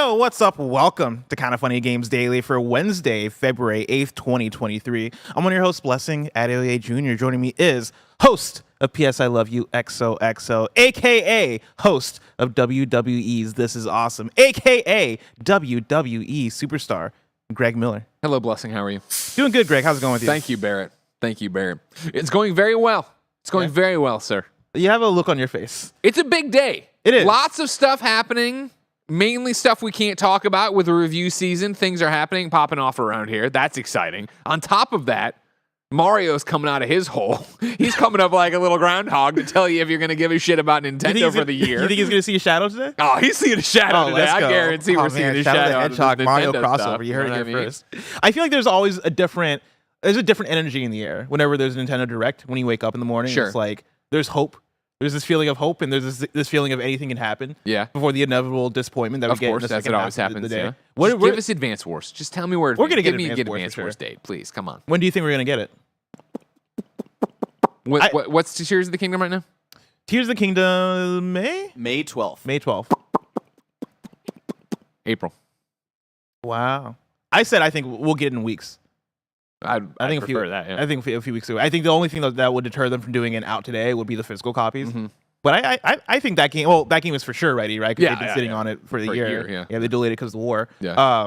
Yo, what's up? Welcome to Kind of Funny Games Daily for Wednesday, February 8th, 2023. I'm one of your hosts, Blessing Adeoye Jr. Joining me is host of PS I Love You XOXO, a.k.a. host of WWE's This Is Awesome, a.k.a. WWE superstar, Greg Miller. Hello, Blessing. How are you? Doing good, Greg. How's it going with you? Thank you, Barrett. Thank you, Barrett. It's going very well. It's going very well, sir. You have a look on your face. It's a big day. It is. Lots of stuff happening. Mainly stuff we can't talk about with the review season. Things are happening, popping off around here. That's exciting. On top of that, Mario's coming out of his hole. He's coming up like a little groundhog to tell you if you're going to give a shit about Nintendo for the year. You think he's going to see a shadow today? Oh, he's seeing a shadow today. I guarantee we're seeing a shadow. Hedgehog Mario crossover. Stuff. You heard it here first. I feel like there's always a different energy in the air whenever there's a Nintendo Direct. When you wake up in the morning, It's like there's hope. There's this feeling of hope, and there's this feeling of anything can happen. Yeah. Before the inevitable disappointment that we get. Of course, that's what always happens. The day. Yeah. What, give us Advance Wars. Just tell me where. We're gonna get Advance Wars date, please. Come on. When do you think we're gonna get it? What's Tears of the Kingdom right now? Tears of the Kingdom, May 12th. May 12th. April. Wow. I said I think we'll get it in weeks. I think prefer that. Yeah. I think a few weeks ago. I think the only thing that would deter them from doing it out today would be the physical copies. Mm-hmm. But I think that game. Well, that game is for sure ready, right? Because they've been sitting on it for a year. Yeah, they delayed it because of the war. Yeah.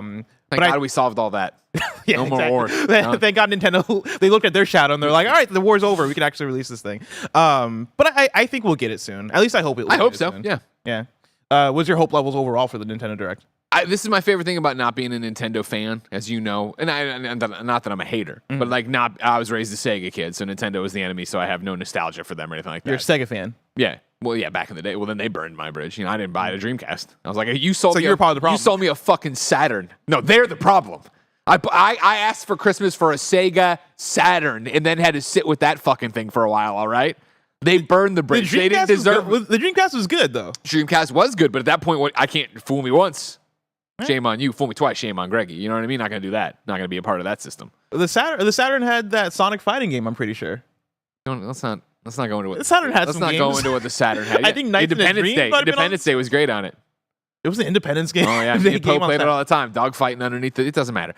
Thank God we solved all that. Yeah, no more war. Thank God Nintendo. They looked at their shadow and they're like, "All right, the war's over. We can actually release this thing." But I think we'll get it soon. At least I hope it. I hope so. Soon. Yeah. What's your hope levels overall for the Nintendo Direct? This is my favorite thing about not being a Nintendo fan, as you know, and not that I'm a hater, but like I was raised a Sega kid, so Nintendo was the enemy, so I have no nostalgia for them or anything like that. You're a Sega fan. Yeah. Well, yeah, back in the day. Well, then they burned my bridge. I didn't buy a Dreamcast. I was like, you sold me. You're part of the problem. You sold me a fucking Saturn. No, they're the problem. I asked for Christmas for a Sega Saturn and then had to sit with that fucking thing for a while. All right. They burned the bridge. They didn't deserve. The Dreamcast was good though. Dreamcast was good, but at that point, I can't fool me once. Shame on you. Fool me twice. Shame on Greggy. You know what I mean? Not going to do that. Not going to be a part of that system. The Saturn had that Sonic fighting game. I'm pretty sure. Let's not go into what the Saturn had. Let's not go into what the Saturn had. I think Independence Day was great on it. It was an Independence game. Oh yeah, Poe played it all the time. Dog fighting underneath it. It doesn't matter.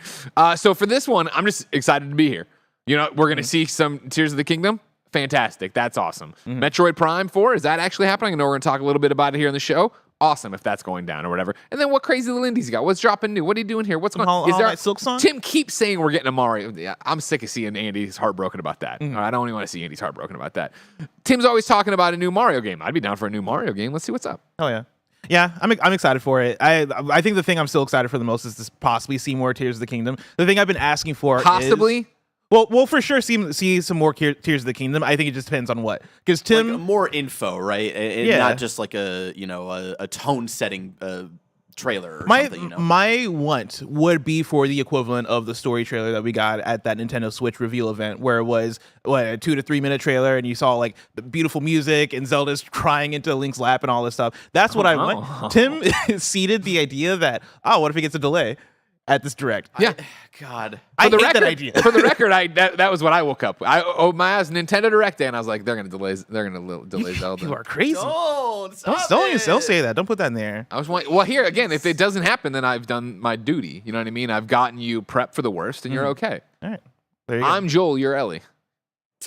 So for this one, I'm just excited to be here. You know, we're gonna see some Tears of the Kingdom. Fantastic. That's awesome. Mm-hmm. Metroid Prime 4, is that actually happening? I know we're going to talk a little bit about it here on the show. Awesome if that's going down or whatever. And then what crazy little indies you got? What's dropping new? What are you doing here? What's going on? Is there Silk Song? Tim keeps saying we're getting a Mario. Yeah, I'm sick of seeing Andy's heartbroken about that. Mm-hmm. I don't even want to see Andy's heartbroken about that. Tim's always talking about a new Mario game. I'd be down for a new Mario game. Let's see what's up. Oh, yeah. Yeah, I'm excited for it. I think the thing I'm still excited for the most is to possibly see more Tears of the Kingdom. The thing I've been asking for possibly? We'll for sure see some more Tears of the Kingdom. I think it just depends on what. Because Tim... Like more info, right? And not just like a tone-setting trailer or something, you know? My want would be for the equivalent of the story trailer that we got at that Nintendo Switch reveal event, where it was, a 2 to 3 minute trailer, and you saw like the beautiful music and Zelda's crying into Link's lap and all this stuff. That's what I want. Tim seeded the idea that, what if it gets a delay at this Direct? Yeah. I hate that idea. For the record, that was what I woke up. I opened my eyes Nintendo Direct Day, and I was like, they're gonna delay Zelda. You are crazy. Don't say that. Don't put that in there. Well, here again, if it doesn't happen, then I've done my duty. You know what I mean? I've gotten you prepped for the worst, and you're okay. All right. There you go. I'm Joel. You're Ellie.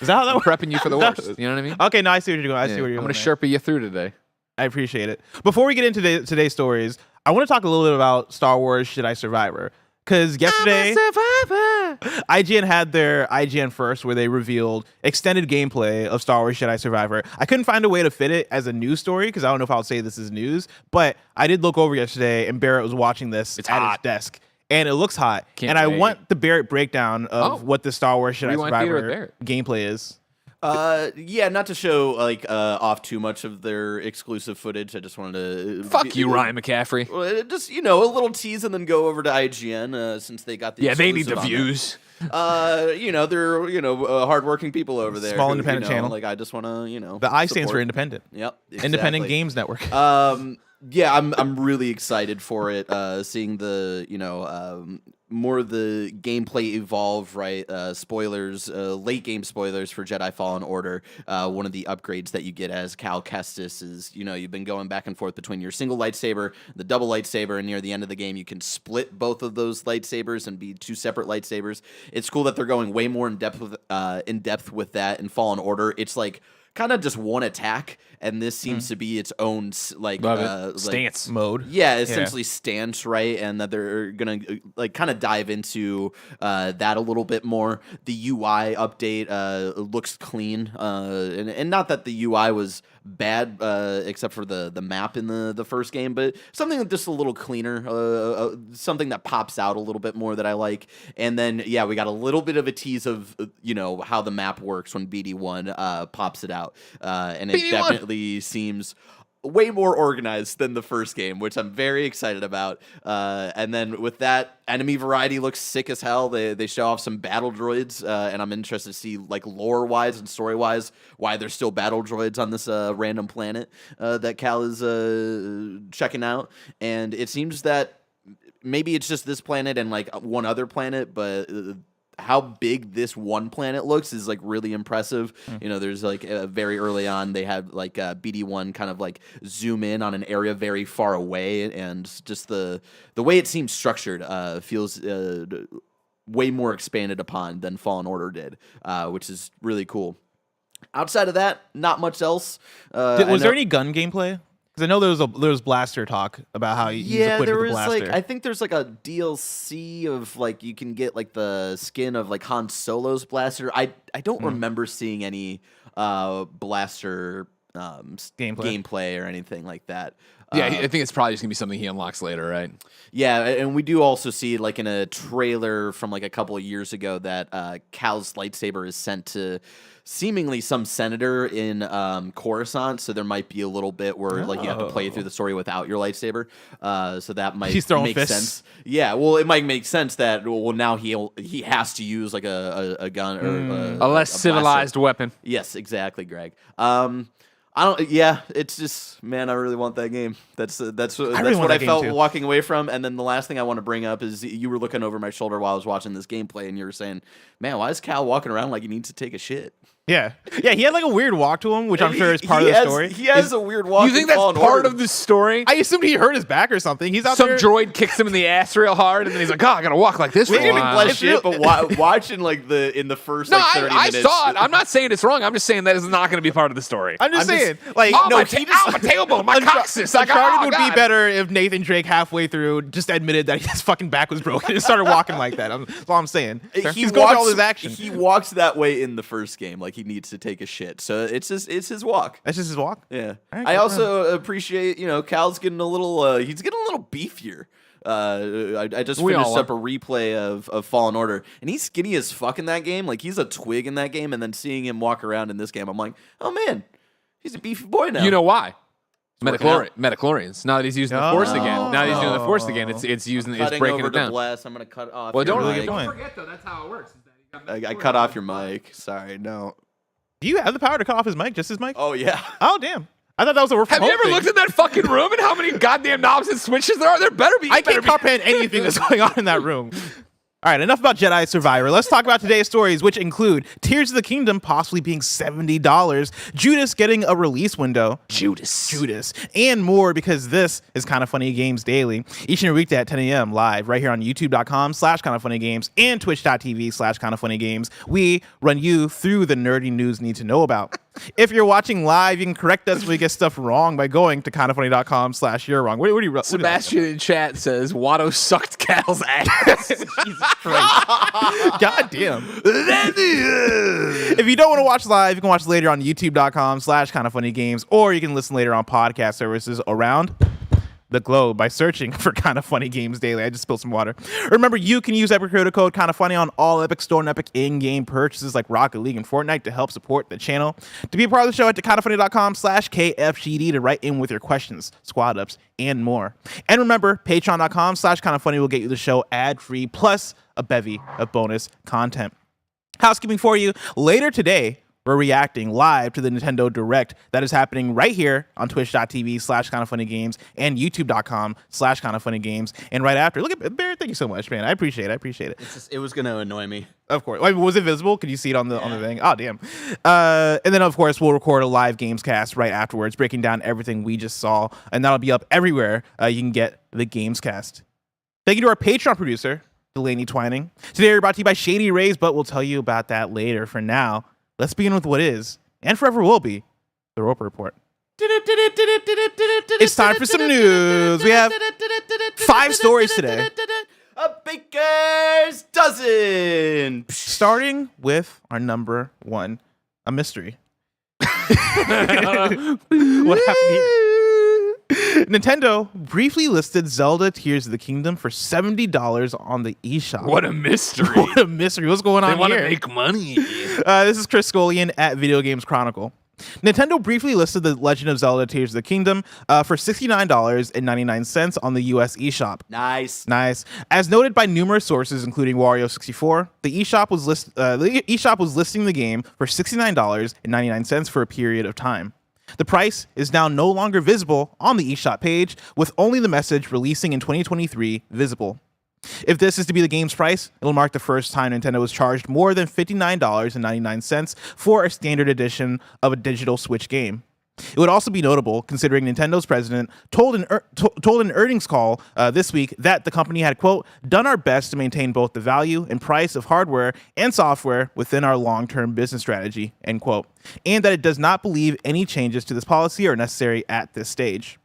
Is that how that I'm prepping you for the worst? You know what I mean? Okay, no, I see what you're doing. I'm gonna Sherpa you through today. I appreciate it. Before we get into today's stories, I want to talk a little bit about Star Wars Jedi Survivor. Because yesterday, IGN had their IGN First, where they revealed extended gameplay of Star Wars Jedi Survivor. I couldn't find a way to fit it as a news story, because I don't know if I would say this is news, but I did look over yesterday, and Barrett was watching this at his desk, and it looks hot. I want the Barrett breakdown of what the Star Wars Jedi Survivor gameplay is. Not to show off too much of their exclusive footage. I just wanted to fuck you, Ryan McCaffrey. Just a little tease and then go over to IGN since they got the they need the views. They're hardworking people over there. Small independent channel. Like I just want to the I stands for independent. Yep, exactly. Independent Games Network. I'm really excited for it. Seeing the more of the gameplay evolve, right? Spoilers, late game spoilers for Jedi Fallen Order. One of the upgrades that you get as Cal Kestis is, you've been going back and forth between your single lightsaber, the double lightsaber, and near the end of the game, you can split both of those lightsabers and be 2 separate lightsabers. It's cool that they're going way more in depth with that in Fallen Order. It's like kind of just one attack, and this seems to be its own stance mode. Yeah, essentially stance, right? And that they're gonna kind of dive into that a little bit more. The UI update looks clean, and not that the UI was bad, except for the map in the first game, but something that's just a little cleaner, something that pops out a little bit more that I like. And then we got a little bit of a tease of how the map works when BD1 pops it out, and it BD1 definitely seems way more organized than the first game, which I'm very excited about. And then with that, enemy variety looks sick as hell. They show off some battle droids, and I'm interested to see lore-wise and story-wise why there's still battle droids on this random planet that Cal is checking out. And it seems that maybe it's just this planet and one other planet, but how big this one planet looks is really impressive. There's very early on they had BD1 kind of zoom in on an area very far away, and just the way it seems structured feels way more expanded upon than Fallen Order did, which is really cool. Outside of that, not much else. Was there any gun gameplay? Because I know there was blaster talk about how you use there with the was blaster. I think there's a DLC of you can get the skin of Han Solo's blaster. I don't remember seeing any blaster gameplay or anything like that. Yeah, I think it's probably just gonna be something he unlocks later, right? Yeah, and we do also see in a trailer from a couple of years ago that Cal's lightsaber is sent to seemingly some senator in Coruscant, so there might be a little bit where you have to play through the story without your lightsaber. So that might make sense. Yeah, well, it might make sense that now he has to use a gun or a less civilized weapon. Yes, exactly, Greg. I don't. Yeah, it's just, man, I really want that game. That's what I felt walking away from. And then the last thing I want to bring up is you were looking over my shoulder while I was watching this gameplay, and you were saying, "Man, why is Cal walking around like he needs to take a shit?" Yeah, he had a weird walk to him, which I'm sure is part of the story. He has a weird walk. You think that's part of the story? I assumed he hurt his back or something. He's out Some there. droid kicks him in the ass real hard, and then he's like, "Oh, I gotta walk like this for a while." But watching in the first 30 minutes. I saw it. I'm not saying it's wrong. I'm just saying that is not going to be part of the story. I'm just saying, my tailbone, my coccyx. Uncharted would be better if Nathan Drake halfway through just admitted that his fucking back was broken and started walking like that. That's all I'm saying. He's going through all his action. He walks that way in the first game, he needs to take a shit. So it's his walk. That's just his walk. Yeah. Right, I also appreciate Cal's getting a little he's getting a little beefier. I just finished up a replay of Fallen Order, and he's skinny as fuck in that game. He's a twig in that game, and then seeing him walk around in this game, I'm like, oh man, he's a beefy boy now. You know why? Metachlorians. Now that he's using the Force again. It's using it's breaking over it down. To bless. I'm gonna cut off. Well, don't really forget though. That's how it works. I cut off your mic. Sorry, no. Do you have the power to cut off his mic? Just his mic? Oh yeah. Oh damn. I thought that was a work from home. Have you ever thing. looked at that fucking room and how many goddamn knobs and switches there are? There better be. I can't comprehend anything that's going on in that room. All right, enough about Jedi Survivor. Let's talk about today's stories, which include Tears of the Kingdom possibly being $70, Judas getting a release window, Judas, and more, because this is Kinda Funny Games Daily. Each and every weekday at 10 a.m. live right here on youtube.com/kindafunnygames and twitch.tv/kindafunnygames. We run you through the nerdy news you need to know about. If you're watching live, you can correct us when we get stuff wrong by going to kindafunny.com/you're wrong. What do you Sebastian in chat says Watto sucked Cal's ass. Jesus Christ. God damn. If you don't want to watch live, you can watch later on youtube.com/kindafunnygames, or you can listen later on podcast services around the globe by searching for Kinda Funny Games Daily. I just spilled some water. Remember, you can use Epic Creator Code Kinda Funny on all Epic Store and Epic in-game purchases like Rocket League and Fortnite to help support the channel. To be a part of the show, head to kindafunny.com/KFGD to write in with your questions, squad ups, and more. And remember, patreon.com/kindafunny will get you the show ad-free plus a bevy of bonus content. Housekeeping for you. Later today, we're reacting live to the Nintendo Direct that is happening right here on twitch.tv/kindoffunnygames and youtube.com/kindoffunnygames. And right after, look at Barrett, thank you so much, man. I appreciate it. It was going to annoy me. Of course. Like, was it visible? Could you see it on the thing? Oh, damn. And then, of course, we'll record a live Gamescast right afterwards, breaking down everything we just saw. And that'll be up everywhere you can get the Gamescast. Thank you to our Patreon producer, Delaney Twining. Today, we're brought to you by Shady Rays, but we'll tell you about that later. For now, let's begin with what is, and forever will be, the Roper Report. It's time for some news. We have 5 stories today. A baker's dozen. Starting with our number 1, a mystery. What happened here? Nintendo briefly listed Zelda Tears of the Kingdom for $70 on the eShop. What a mystery. What a mystery. What's going on They want here? to make money. This is Chris Scullion at Video Games Chronicle. Nintendo briefly listed The Legend of Zelda Tears of the Kingdom for $69.99 on the US eShop. Nice. As noted by numerous sources, including Wario64, the eShop was listing the game for $69.99 for a period of time. The price is now no longer visible on the eShop page, with only the message releasing in 2023 visible. If this is to be the game's price, it'll mark the first time Nintendo was charged more than $59.99 for a standard edition of a digital Switch game. It would also be notable, considering Nintendo's president told an earnings call this week that the company had, quote, done our best to maintain both the value and price of hardware and software within our long-term business strategy, end quote, and that it does not believe any changes to this policy are necessary at this stage.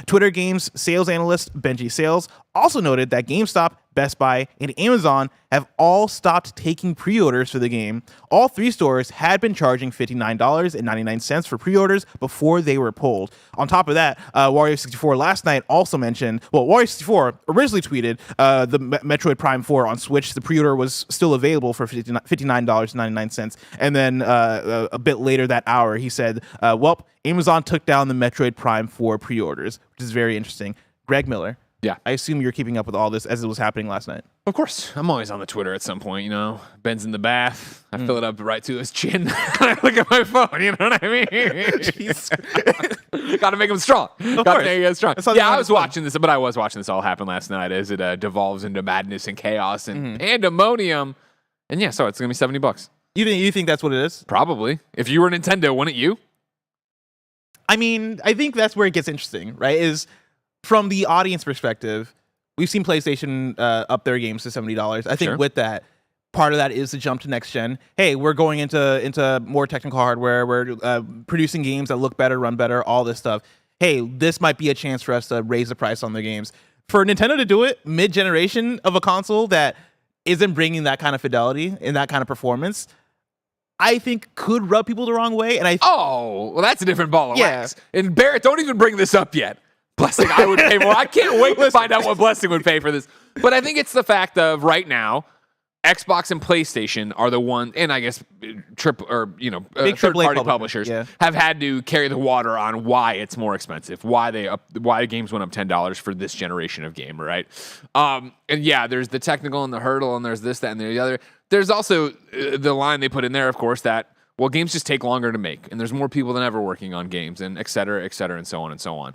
Twitter Games sales analyst Benji Sales also noted that GameStop, Best Buy, and Amazon have all stopped taking pre-orders for the game. All 3 stores had been charging $59.99 for pre-orders before they were pulled. On top of that, Wario64 last night also mentioned, Wario64 originally tweeted the Metroid Prime 4 on Switch. The pre-order was still available for $59.99. And then a bit later that hour, he said, Amazon took down the Metroid Prime 4 pre-orders, which is very interesting. Greg Miller. Yeah. I assume you're keeping up with all this as it was happening last night. Of course. I'm always on the Twitter at some point, you know. Ben's in the bath. I fill it up right to his chin. I look at my phone, you know what I mean? Got to make him strong. Got to make him strong. Yeah, I was watching this, but I was watching this all happen last night as it devolves into madness and chaos and pandemonium. And yeah, so it's going to be $70. You think that's what it is? Probably. If you were Nintendo, wouldn't you? I mean, I think that's where it gets interesting, right? Is from the audience perspective, we've seen PlayStation up their games to $70. I think with that, part of that is the jump to next gen. Hey, we're going into more technical hardware. We're producing games that look better, run better, all this stuff. Hey, this might be a chance for us to raise the price on the games. For Nintendo to do it mid-generation of a console that isn't bringing that kind of fidelity and that kind of performance, I think could rub people the wrong way. And that's a different ball of wax. And Barrett, don't even bring this up yet. Blessing, I would pay more. I can't wait to find out what Blessing would pay for this. But I think it's the fact of right now, Xbox and PlayStation are the one, and I guess third-party publishers have had to carry the water on why it's more expensive, why games went up $10 for this generation of game, right? And yeah, there's the technical and the hurdle, and there's this, that, and the other. There's also the line they put in there, of course, that games just take longer to make, and there's more people than ever working on games, and et cetera, and so on and so on.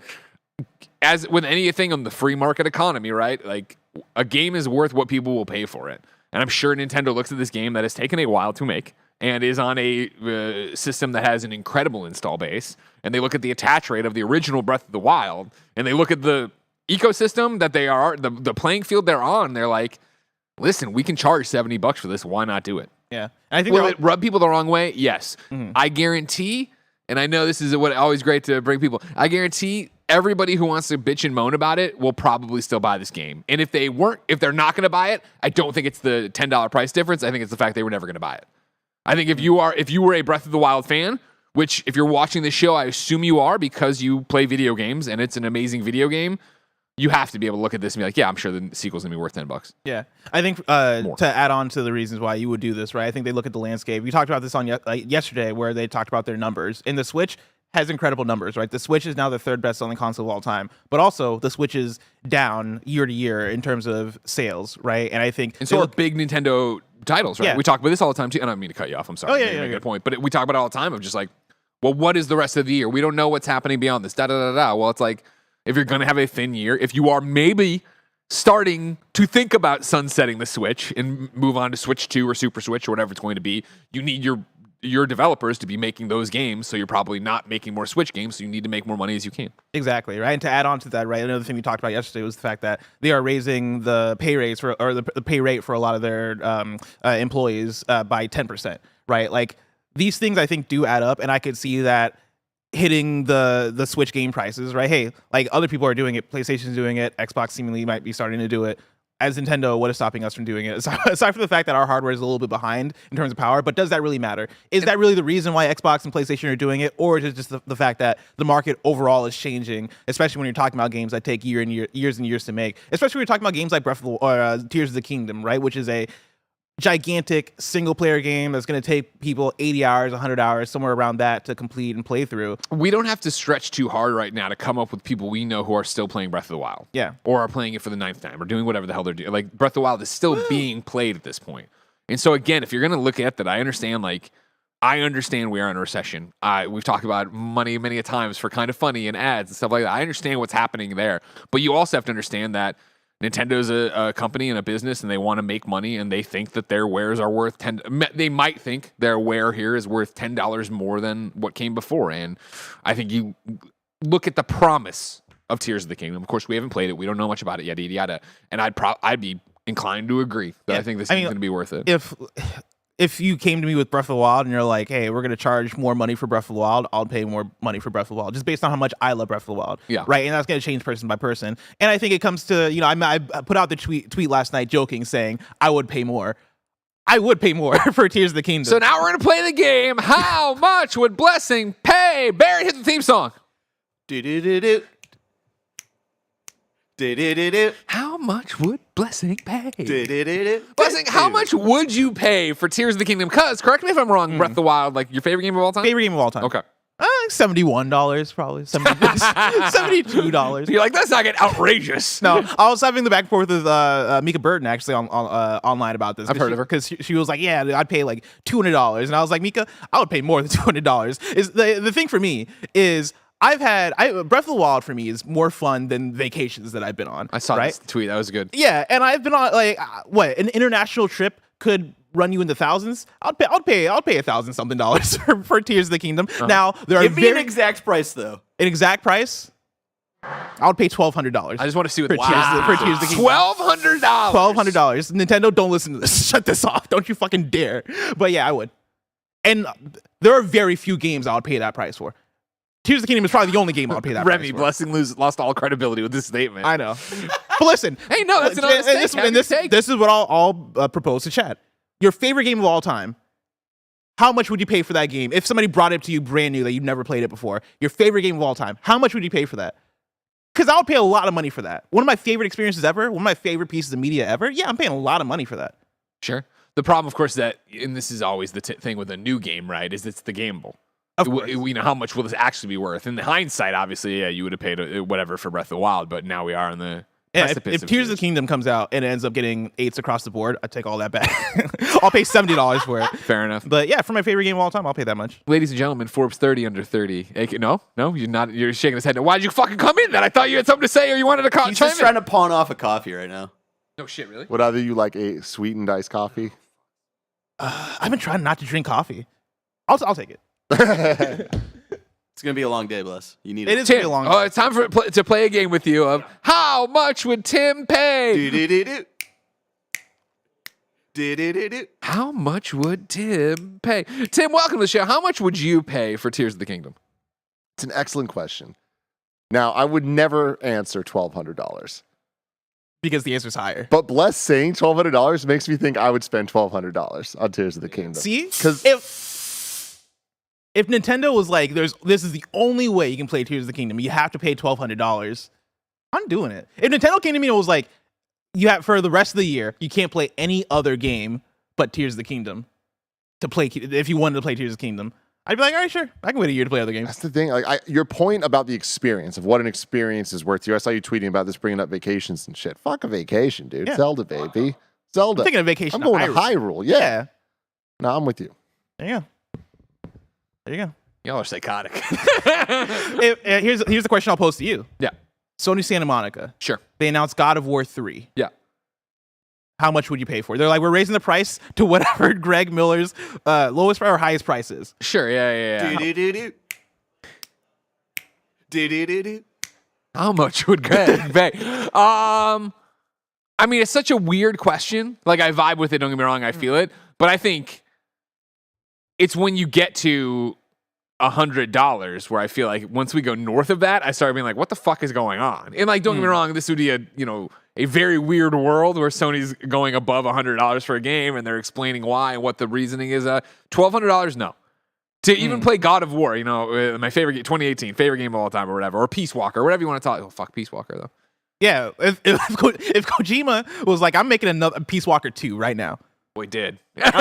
As with anything on the free market economy, right? Like a game is worth what people will pay for it. And I'm sure Nintendo looks at this game that has taken a while to make and is on a system that has an incredible install base. And they look at the attach rate of the original Breath of the Wild, and they look at the ecosystem that they are, the playing field they're on. They're like, listen, we can charge $70 for this. Why not do it? Yeah. And I think will it rub people the wrong way? Yes. Mm-hmm. I guarantee, and I know this is always great to bring people, I guarantee everybody who wants to bitch and moan about it will probably still buy this game. And if they're not going to buy it, I don't think it's the $10 price difference. I think it's the fact they were never going to buy it. I think if you were a Breath of the Wild fan, which if you're watching this show, I assume you are because you play video games and it's an amazing video game, you have to be able to look at this and be like, yeah, I'm sure the sequel's going to be worth $10. Yeah. I think to add on to the reasons why you would do this, right? I think they look at the landscape. We talked about this on yesterday where they talked about their numbers. In the Switch, has incredible numbers, right? The Switch is now the 3rd best-selling console of all time, but also the Switch is down year to year in terms of sales, right? And I think... And so are big Nintendo titles, right? Yeah. We talk about this all the time too. And I don't mean to cut you off. I'm sorry. Oh, yeah, You yeah, make a yeah. good point. But we talk about it all the time of just like, well, what is the rest of the year? We don't know what's happening beyond this. Da da da da. Well, it's like if you're going to have a thin year, if you are maybe starting to think about sunsetting the Switch and move on to Switch 2 or Super Switch or whatever it's going to be, you need your developers to be making those games. So you're probably not making more Switch games. So you need to make more money as you can. Exactly, right. And to add on to that, right, another thing we talked about yesterday was the fact that they are raising the pay rates the pay rate for a lot of their employees by 10%, right? Like these things I think do add up, and I could see that hitting the Switch game prices, right? Hey, like other people are doing it, PlayStation's doing it, Xbox seemingly might be starting to do it. As Nintendo, what is stopping us from doing it? Aside from the fact that our hardware is a little bit behind in terms of power, but does that really matter? Is that really the reason why Xbox and PlayStation are doing it, or is it just the fact that the market overall is changing, especially when you're talking about games that take years and years to make, especially when you're talking about games like Tears of the Kingdom, right, which is a gigantic single player game that's going to take people 80 hours, 100 hours, somewhere around that to complete and play through. We don't have to stretch too hard right now to come up with people we know who are still playing Breath of the Wild. Yeah. Or are playing it for the 9th time or doing whatever the hell they're doing. Like Breath of the Wild is still being played at this point. And so again, if you're going to look at that, I understand we are in a recession. We've talked about money many a times for kind of funny and ads and stuff like that. I understand what's happening there, but you also have to understand that Nintendo's a company and a business, and they want to make money, and they think that their wares are worth they might think their ware here is worth $10 more than what came before. And I think you look at the promise of Tears of the Kingdom. Of course, we haven't played it. We don't know much about it, yada, yada, yada. And I'd be inclined to agree that I think this is going to be worth it. If you came to me with Breath of the Wild and you're like, hey, we're going to charge more money for Breath of the Wild, I'll pay more money for Breath of the Wild, just based on how much I love Breath of the Wild. Yeah. Right? And that's going to change person by person. And I think it comes to, I put out the tweet last night joking, saying I would pay more. I would pay more for Tears of the Kingdom. So now we're going to play the game. How much would Blessing pay? Barrett, hit the theme song. Do-do-do-do. Do-do-do-do. How much would Blessing pay? Do-do-do-do. Blessing, how much would you pay for Tears of the Kingdom? Because, correct me if I'm wrong, Breath of the Wild, like your favorite game of all time? Favorite game of all time. Okay. $71 probably. $72. You're like, that's not getting outrageous. No, I was having the back and forth with Mika Burton actually online about this. I've heard of her. Because she was like, yeah, I'd pay like $200. And I was like, Mika, I would pay more than $200. Is the thing for me is Breath of the Wild for me is more fun than vacations that I've been on. I saw right? this tweet. That was good. Yeah, and I've been on like an international trip could run you in the thousands. I'll pay $1,000 something for Tears of the Kingdom. Now there Give are me an exact price though. an exact price. I would pay $1,200. I just want to see what for Tears of the Kingdom. $1,200. $1,200. Nintendo, don't listen to this. Shut this off. Don't you fucking dare. But yeah, I would. And there are very few games I would pay that price for. Tears of the Kingdom is probably the only game I'll pay that Remy, price for. Blessing lost all credibility with this statement. I know. But listen. Hey, no, that's an honest take. This is what I'll propose to chat. Your favorite game of all time, how much would you pay for that game? If somebody brought it to you brand new that you've never played it before, your favorite game of all time, how much would you pay for that? Because I would pay a lot of money for that. One of my favorite experiences ever, one of my favorite pieces of media ever. Yeah, I'm paying a lot of money for that. Sure. The problem, of course, that, and this is always the thing with a new game, right, is it's the gameable. Of course. How much will this actually be worth? In the hindsight, obviously, yeah, you would have paid whatever for Breath of the Wild, but now we are in the precipice if of Tears of the Kingdom comes out and it ends up getting 8s across the board, I take all that back. I'll pay $70 for it. Fair enough. But yeah, for my favorite game of all time, I'll pay that much. Ladies and gentlemen, Forbes 30 under 30. No, you're not. You're shaking his head. No. Why'd you fucking come in then? I thought you had something to say or you wanted to He's just trying to pawn off a coffee right now. No shit, really? Would either you like a sweetened iced coffee? I've been trying not to drink coffee. I'll take it. It's gonna be a long day, Bless. You need It it. is gonna be a long Oh, it's time to play a game with you of how much would Tim pay? Do-do-do-do. Do-do-do-do. How much would Tim pay? Tim, welcome to the show. How much would you pay for Tears of the Kingdom? It's an excellent question. Now, I would never answer $1,200. because the answer's higher. But Bless saying $1,200 makes me think I would spend $1,200 on Tears of the Kingdom. See? 'Cause- if Nintendo was like, this is the only way you can play Tears of the Kingdom, you have to pay $1,200, I'm doing it. If Nintendo came to me and was like, you have for the rest of the year, you can't play any other game but Tears of the Kingdom if you wanted to play Tears of the Kingdom, I'd be like, all right, sure, I can wait a year to play other games. That's the thing. Like, your point about the experience of what an experience is worth to you. I saw you tweeting about this, bringing up vacations and shit. Fuck a vacation, dude. Yeah. Zelda, baby. Zelda. I'm thinking of Vacation. I'm going to Hyrule. Hyrule. Yeah. No, I'm with you. There you go. There you go. Y'all are psychotic. Here's the question I'll pose to you. Yeah. Sony Santa Monica. Sure. They announced God of War 3. Yeah. How much would you pay for it? They're like, we're raising the price to whatever Greg Miller's lowest or highest price is. Sure. Yeah. Do-do-do-do. Do-do-do-do. How much would Greg pay? I mean, it's such a weird question. Like, I vibe with it. Don't get me wrong. I feel it. But I think it's when you get to $100 where I feel like once we go north of that, I start being like, what the fuck is going on? And like, don't get me wrong. This would be a very weird world where Sony's going above $100 for a game and they're explaining why and what the reasoning is. $1,200, no. To even play God of War, my favorite game, 2018, favorite game of all time or whatever, or Peace Walker, whatever you want to talk. Oh, fuck Peace Walker, though. Yeah, if Kojima was like, I'm making another Peace Walker 2 right now. Boy, did. Yeah,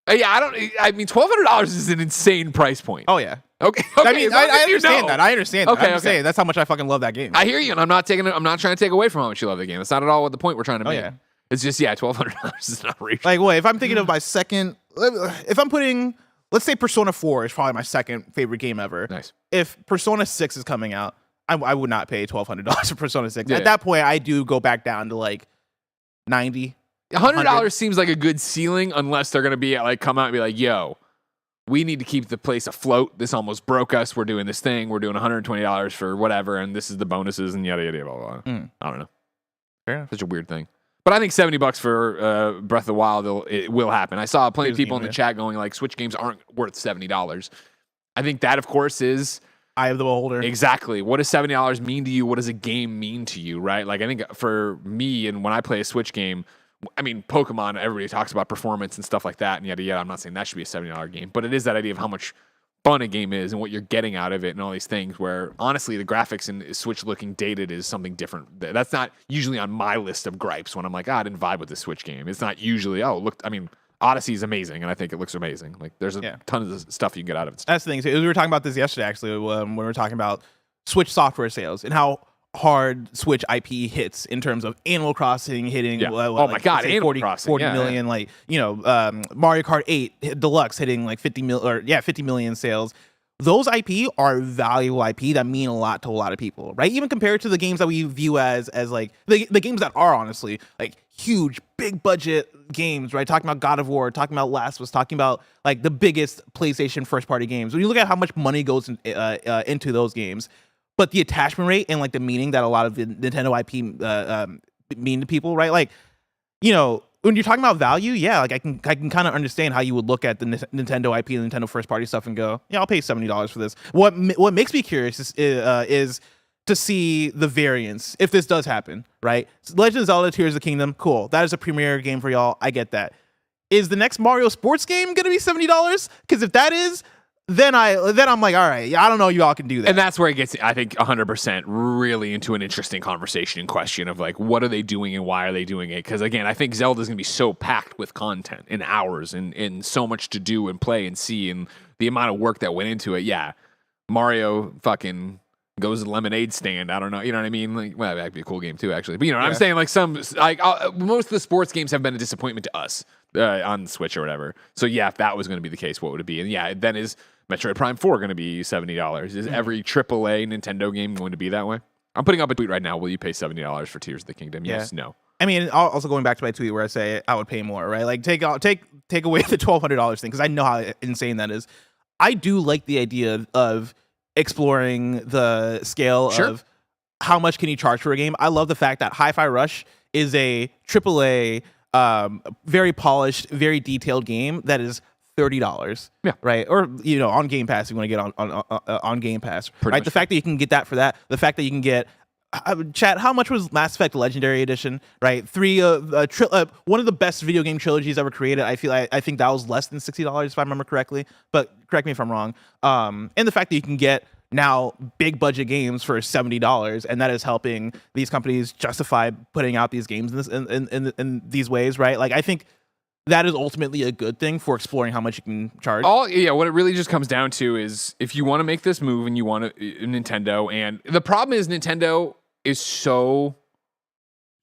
I mean, $1,200 is an insane price point. Oh, yeah. Okay. I mean, I understand that. I understand that. Okay, I'm just saying, that's how much I fucking love that game. I hear you, and I'm not trying to take away from how much you love the game. That's not at all what the point we're trying to make. Yeah. It's just, $1,200 is not outrageous. Like, wait, if I'm thinking of my second, if I'm putting, let's say Persona 4 is probably my second favorite game ever. Nice. If Persona 6 is coming out, I would not pay $1,200 for Persona 6. Yeah. At that point, I do go back down to like 90. $100 seems like a good ceiling unless they're going to come out and be like, yo, we need to keep the place afloat. This almost broke us. We're doing this thing. We're doing $120 for whatever, and this is the bonuses and yada, yada, blah, blah, blah. I don't know. Fair enough. Such a weird thing. But I think $70 for Breath of the Wild, it will happen. I saw plenty of people in the chat going like, Switch games aren't worth $70. I think that, of course, is Eye of the beholder. exactly. What does $70 mean to you? What does a game mean to you, right? Like, I think for me, and when I play a Switch game, I mean, Pokemon, everybody talks about performance and stuff like that, and yada, yada. I'm not saying that should be a $70 game, but it is that idea of how much fun a game is and what you're getting out of it and all these things where, honestly, the graphics in Switch looking dated is something different. That's not usually on my list of gripes when I'm like, I didn't vibe with this Switch game. It's not usually, Odyssey is amazing, and I think it looks amazing. Like, there's a ton of stuff you can get out of it. That's the thing. So we were talking about this yesterday, actually, when we were talking about Switch software sales and how hard Switch IP hits in terms of Animal Crossing hitting. Yeah. My God, Animal 40 Crossing, 40 million. Like, Mario Kart 8 Deluxe hitting like 50 million sales. Those IP are valuable IP that mean a lot to a lot of people, right? Even compared to the games that we view as like the games that are honestly like huge, big budget games, right? Talking about God of War, talking about Last of Us, talking about like the biggest PlayStation first party games. When you look at how much money goes into those games, but the attachment rate and like the meaning that a lot of the Nintendo IP mean to people, right? Like, when you're talking about value, yeah, like I can kind of understand how you would look at the Nintendo IP and Nintendo first party stuff and go, yeah, I'll pay $70 for this. What makes me curious is to see the variance if this does happen, right? Legend of Zelda: Tears of the Kingdom, cool. That is a premier game for y'all. I get that. Is the next Mario sports game gonna be $70? Because if that is, then I'm like, all right, I don't know, you all can do that. And that's where it gets, I think, 100% really into an interesting conversation and question of like, what are they doing and why are they doing it? Because again, I think Zelda's gonna be so packed with content and hours and so much to do and play and see and the amount of work that went into it. Yeah, Mario fucking goes to the lemonade stand. I don't know, you know what I mean? Like, well, that'd be a cool game too, actually. But I'm saying like most of the sports games have been a disappointment to us on the Switch or whatever. So yeah, if that was going to be the case, what would it be? And yeah, then is Metroid Prime 4 going to be $70? Is every AAA Nintendo game going to be that way? I'm putting up a tweet right now. Will you pay $70 for Tears of the Kingdom? Yes, no. I mean, also going back to my tweet where I say I would pay more, right? Like take away the $1,200 thing because I know how insane that is. I do like the idea of exploring the scale of how much can you charge for a game. I love the fact that Hi-Fi Rush is a AAA, very polished, very detailed game that is $30. Yeah. Right. Or, on Game Pass, if you want to get on Game Pass. Right. The fact that you can get that for that, the fact that you can get chat, how much was Mass Effect Legendary Edition? Right. One of the best video game trilogies ever created. I think that was less than $60 if I remember correctly, but correct me if I'm wrong. And the fact that you can get now big budget games for $70, and that is helping these companies justify putting out these games in these ways, right? Like I think that is ultimately a good thing for exploring how much you can charge. What it really just comes down to is if you want to make this move and you want Nintendo, and the problem is Nintendo is so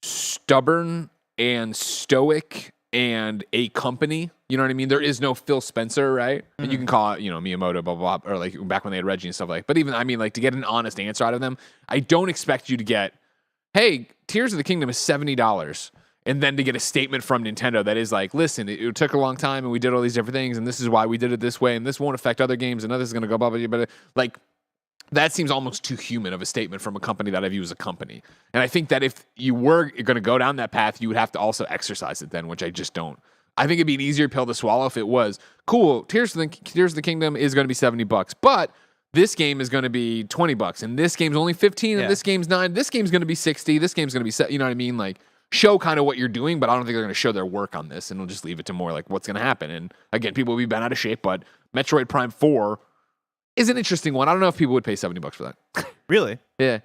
stubborn and stoic and a company. You know what I mean? There is no Phil Spencer, right? And you can call it, Miyamoto, blah, blah, blah, or like back when they had Reggie and stuff like that. But even, to get an honest answer out of them, I don't expect you to get, hey, Tears of the Kingdom is $70. And then to get a statement from Nintendo that is like, listen, it took a long time and we did all these different things and this is why we did it this way and this won't affect other games and others is going to go blah, blah, blah. But like, that seems almost too human of a statement from a company that I view as a company. And I think that if you were going to go down that path, you would have to also exercise it then, which I just don't. I think it'd be an easier pill to swallow if it was, cool, Tears of the Kingdom is going to be $70, but this game is going to be $20 and this game's only 15 and this game's 9, this game's going to be 60, this game's going to be, you know what I mean? Like, show kind of what you're doing, but I don't think they're going to show their work on this, and we'll just leave it to more like what's going to happen. And again, people will be bent out of shape, but Metroid Prime 4 is an interesting one. I don't know if people would pay $70 for that. Really? Yeah.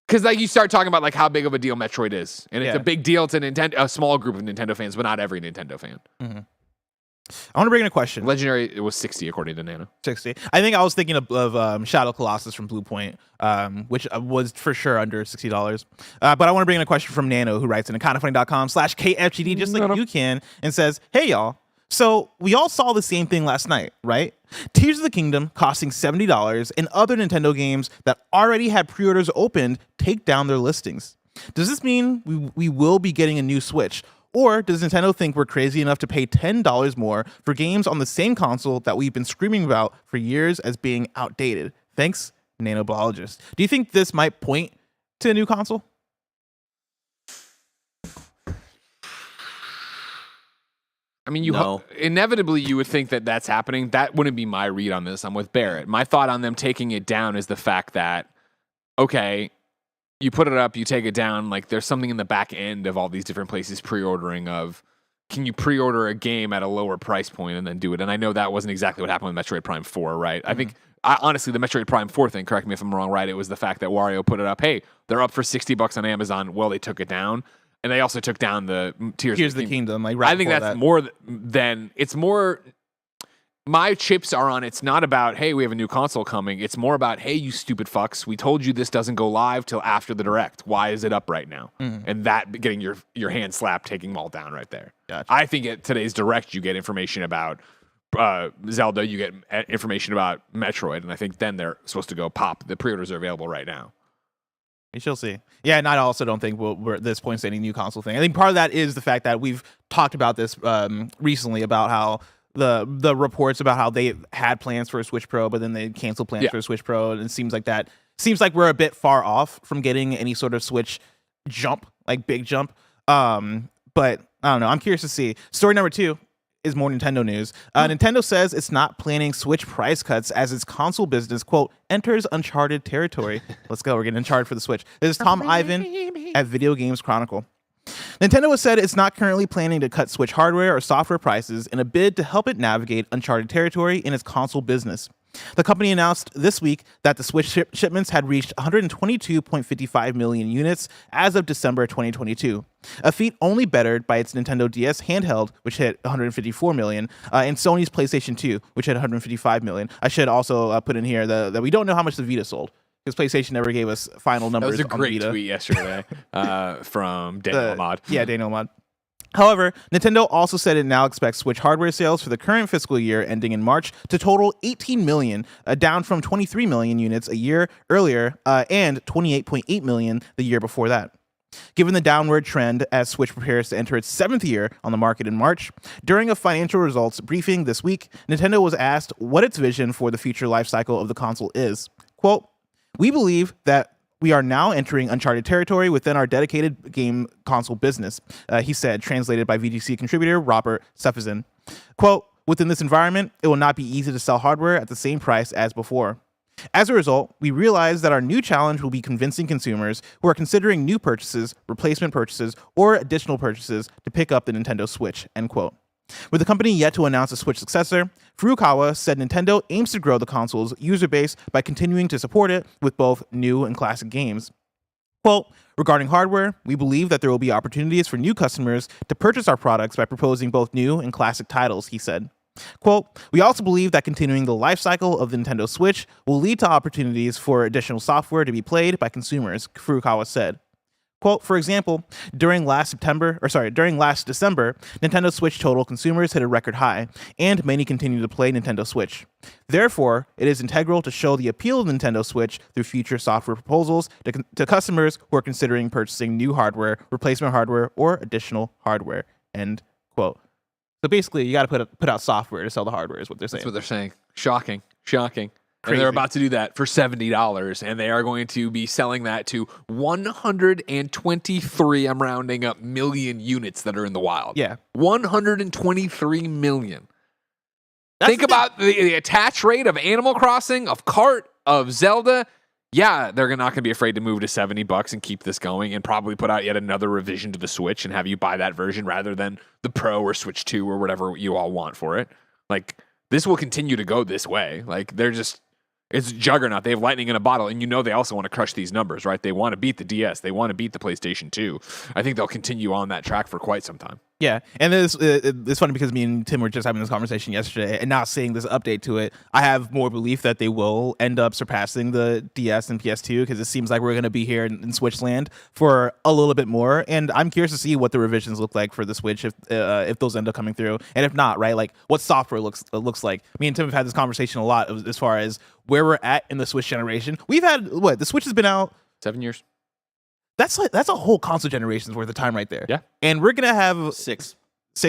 Because like you start talking about like how big of a deal Metroid is, and it's a big deal to a small group of Nintendo fans, but not every Nintendo fan. Mm-hmm. I want to bring in a question. Legendary, it was 60 according to Nano. 60. I think I was thinking of Shadow Colossus from Blue Point, which was for sure under $60. But I want to bring in a question from Nano, who writes in kindafunny.com/KFGD, just like you can, and says, hey, y'all. So we all saw the same thing last night, right? Tears of the Kingdom costing $70 and other Nintendo games that already had pre-orders opened take down their listings. Does this mean we will be getting a new Switch? Or does Nintendo think we're crazy enough to pay $10 more for games on the same console that we've been screaming about for years as being outdated? Thanks, Nanobiologist. Do you think this might point to a new console? I mean, inevitably you would think that that's happening. That wouldn't be my read on this. I'm with Barrett. My thought on them taking it down is the fact that, okay, you put it up, you take it down, like there's something in the back end of all these different places pre-ordering of, can you pre-order a game at a lower price point and then do it? And I know that wasn't exactly what happened with Metroid Prime 4, right? Mm-hmm. I think, honestly, the Metroid Prime 4 thing, correct me if I'm wrong, right? It was the fact that Wario put it up, hey, they're up for $60 on Amazon. Well, they took it down. And they also took down the Tears of the Kingdom. Like, right, I think that's more than, it's more, my chips are on, it's not about, hey, we have a new console coming. It's more about, hey, you stupid fucks, we told you this doesn't go live till after the Direct. Why is it up right now? Mm-hmm. And that getting your hand slapped, taking them all down right there. Gotcha. I think at today's Direct, you get information about Zelda, you get information about Metroid, and I think then they're supposed to go pop. The pre-orders are available right now. We shall see. Yeah, and I also don't think we're at this point to any new console thing. I think part of that is the fact that we've talked about this recently about how the reports about how they had plans for a Switch Pro, but then they canceled plans for a Switch Pro, and it seems like we're a bit far off from getting any sort of Switch jump, like big jump. But I don't know. I'm curious to see. Story number 2 is more Nintendo news. Nintendo says it's not planning Switch price cuts as its console business, quote, enters uncharted territory. Let's go. We're getting Uncharted for the Switch. This is Tom Ivan at Video Games Chronicle. Nintendo has said it's not currently planning to cut Switch hardware or software prices in a bid to help it navigate uncharted territory in its console business. The company announced this week that the Switch shipments had reached 122.55 million units as of December 2022, a feat only bettered by its Nintendo DS handheld, which hit 154 million, and Sony's PlayStation 2, which hit 155 million. I should also put in here that we don't know how much the Vita sold, because PlayStation never gave us final numbers. That was a great tweet yesterday from Daniel Ahmad. Yeah, Daniel Ahmad. However, Nintendo also said it now expects Switch hardware sales for the current fiscal year ending in March to total 18 million, down from 23 million units a year earlier and 28.8 million the year before that. Given the downward trend as Switch prepares to enter its 7th year on the market in March, during a financial results briefing this week, Nintendo was asked what its vision for the future lifecycle of the console is. Quote, "We believe that we are now entering uncharted territory within our dedicated game console business," he said, translated by VGC contributor Robert Sefizin. Quote, "Within this environment, it will not be easy to sell hardware at the same price as before. As a result, we realize that our new challenge will be convincing consumers who are considering new purchases, replacement purchases, or additional purchases to pick up the Nintendo Switch," end quote. With the company yet to announce a Switch successor, Furukawa said Nintendo aims to grow the console's user base by continuing to support it with both new and classic games. Quote, "Regarding hardware, we believe that there will be opportunities for new customers to purchase our products by proposing both new and classic titles," he said. Quote, "We also believe that continuing the life cycle of the Nintendo Switch will lead to opportunities for additional software to be played by consumers," Furukawa said. Quote, for example, during last December, Nintendo Switch total consumers hit a record high, and many continue to play Nintendo Switch. Therefore, it is integral to show the appeal of Nintendo Switch through future software proposals to customers who are considering purchasing new hardware, replacement hardware, or additional hardware. End quote. So basically, you got to put out software to sell the hardware, is what they're saying. That's what they're saying. Shocking. Crazy. And they're about to do that for $70, and they are going to be selling that to 123, I'm rounding up, million units that are in the wild. Yeah. 123 million. Think about the attach rate of Animal Crossing, of Kart, of Zelda. Yeah, they're not going to be afraid to move to $70 and keep this going and probably put out yet another revision to the Switch and have you buy that version rather than the Pro or Switch 2 or whatever you all want for it. Like, this will continue to go this way. Like, it's juggernaut. They have lightning in a bottle, and they also want to crush these numbers, right? They want to beat the DS. They want to beat the PlayStation 2. I think they'll continue on that track for quite some time. Yeah, and it's funny because me and Tim were just having this conversation yesterday, and now seeing this update to it, I have more belief that they will end up surpassing the DS and PS2 because it seems like we're going to be here in Switch land for a little bit more, and I'm curious to see what the revisions look like for the Switch if those end up coming through, and if not, right, like what software looks like. Me and Tim have had this conversation a lot as far as where we're at in the Switch generation. We've had the Switch has been out 7 years. That's a whole console generation's worth of time right there. Yeah. And we're going to have 6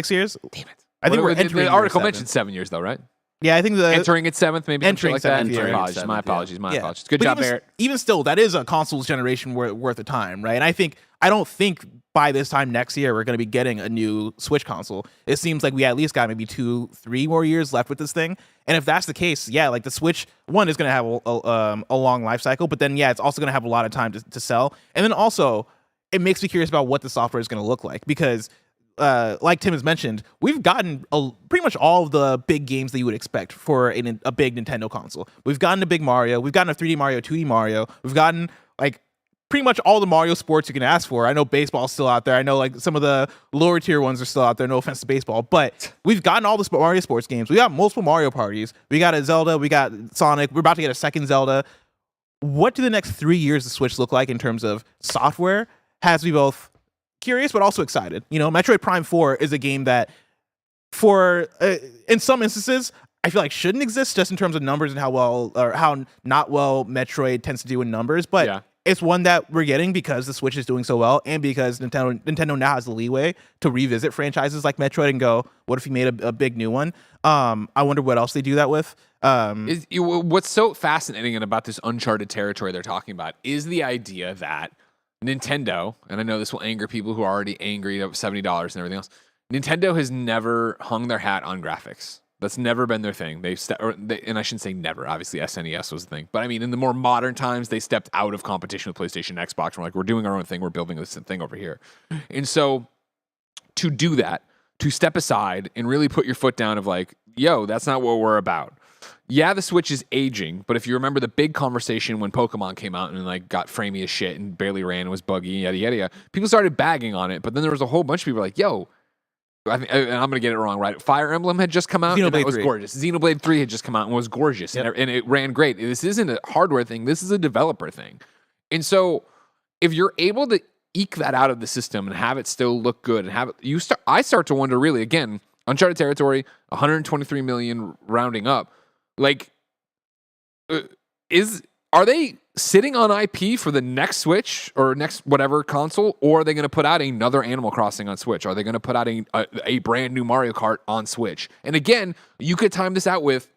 years. Damn it. I think we're entering the article year mentioned 7 years, though, right? Yeah, I think entering its 7th, maybe. Entering like that. 7th year. My apologies. Good But job, Barrett. Even still, that is a consoles generation worth of time, right? And I don't think by this time next year we're going to be getting a new Switch console. It seems like we at least got maybe 2-3 more years left with this thing. And if that's the case, yeah, like the Switch one is going to have a long life cycle, but then it's also going to have a lot of time to sell. And then also, it makes me curious about what the software is going to look like because, like Tim has mentioned, we've gotten pretty much all of the big games that you would expect for a big Nintendo console. We've gotten a big Mario, we've gotten a 3D Mario, 2D Mario, we've gotten like pretty much all the Mario sports you can ask for. I know baseball's still out there. I know like some of the lower tier ones are still out there. No offense to baseball, but we've gotten all the Mario sports games. We got multiple Mario parties. We got a Zelda. We got Sonic. We're about to get a second Zelda. What do the next 3 years of Switch look like in terms of software? Has me both curious but also excited. Metroid Prime 4 is a game that for in some instances I feel like shouldn't exist just in terms of numbers and how not well Metroid tends to do in numbers, but it's one that we're getting because the Switch is doing so well and because Nintendo now has the leeway to revisit franchises like Metroid and go, what if you made a big new one? I wonder what else they do that with. What's so fascinating about this uncharted territory they're talking about is the idea that Nintendo, and I know this will anger people who are already angry at $70 and everything else, Nintendo has never hung their hat on graphics. That's never been their thing. And I shouldn't say never. Obviously, SNES was the thing. But I mean, in the more modern times, they stepped out of competition with PlayStation and Xbox. We're like, we're doing our own thing. We're building this thing over here. And so to do that, to step aside and really put your foot down of like, yo, that's not what we're about. Yeah, the Switch is aging, but if you remember the big conversation when Pokemon came out and like got framey as shit and barely ran and was buggy, yada, yada, yada, people started bagging on it. But then there was a whole bunch of people like, yo, and I'm going to get it wrong, right? Fire Emblem had just come out and it was gorgeous. Xenoblade 3 had just come out and was gorgeous and it ran great. This isn't a hardware thing. This is a developer thing. And so if you're able to eke that out of the system and have it still look good and have it, I start to wonder really, again, uncharted territory, 123 million rounding up. Like, are they sitting on IP for the next Switch or next whatever console, or are they going to put out another Animal Crossing on Switch? Are they going to put out a brand new Mario Kart on Switch? And again, you could time this out with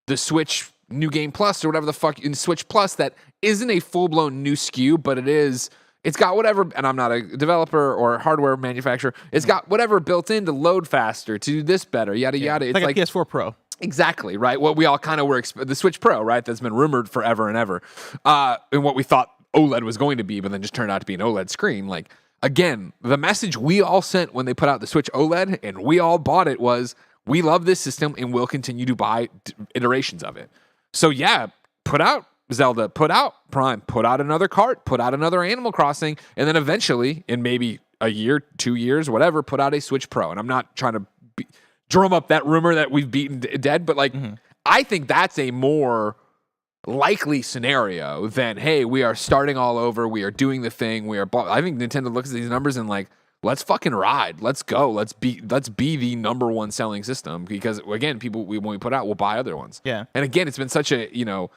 the Switch New Game Plus or whatever the fuck in Switch Plus that isn't a full-blown new SKU, but it's got whatever, and I'm not a developer or hardware manufacturer, it's got whatever built in to load faster, to do this better, yada, yada. It's like a PS4 Pro. Exactly, right? What we all kind of were, the Switch Pro, right? That's been rumored forever and ever. And what we thought OLED was going to be, but then just turned out to be an OLED screen. Like, again, the message we all sent when they put out the Switch OLED and we all bought it was, we love this system and we'll continue to buy iterations of it. So yeah, put out Zelda, put out Prime, put out another Kart, put out another Animal Crossing, and then eventually, in maybe a year, 2 years, whatever, put out a Switch Pro. And I'm not trying to drum up that rumor that we've beaten dead, but like, I think that's a more likely scenario than, hey, we are starting all over. We are doing the thing. I think Nintendo looks at these numbers and like, let's fucking ride. Let's go. Let's be the number one selling system because again, when we put out, we'll buy other ones. Yeah. And again, it's been such a,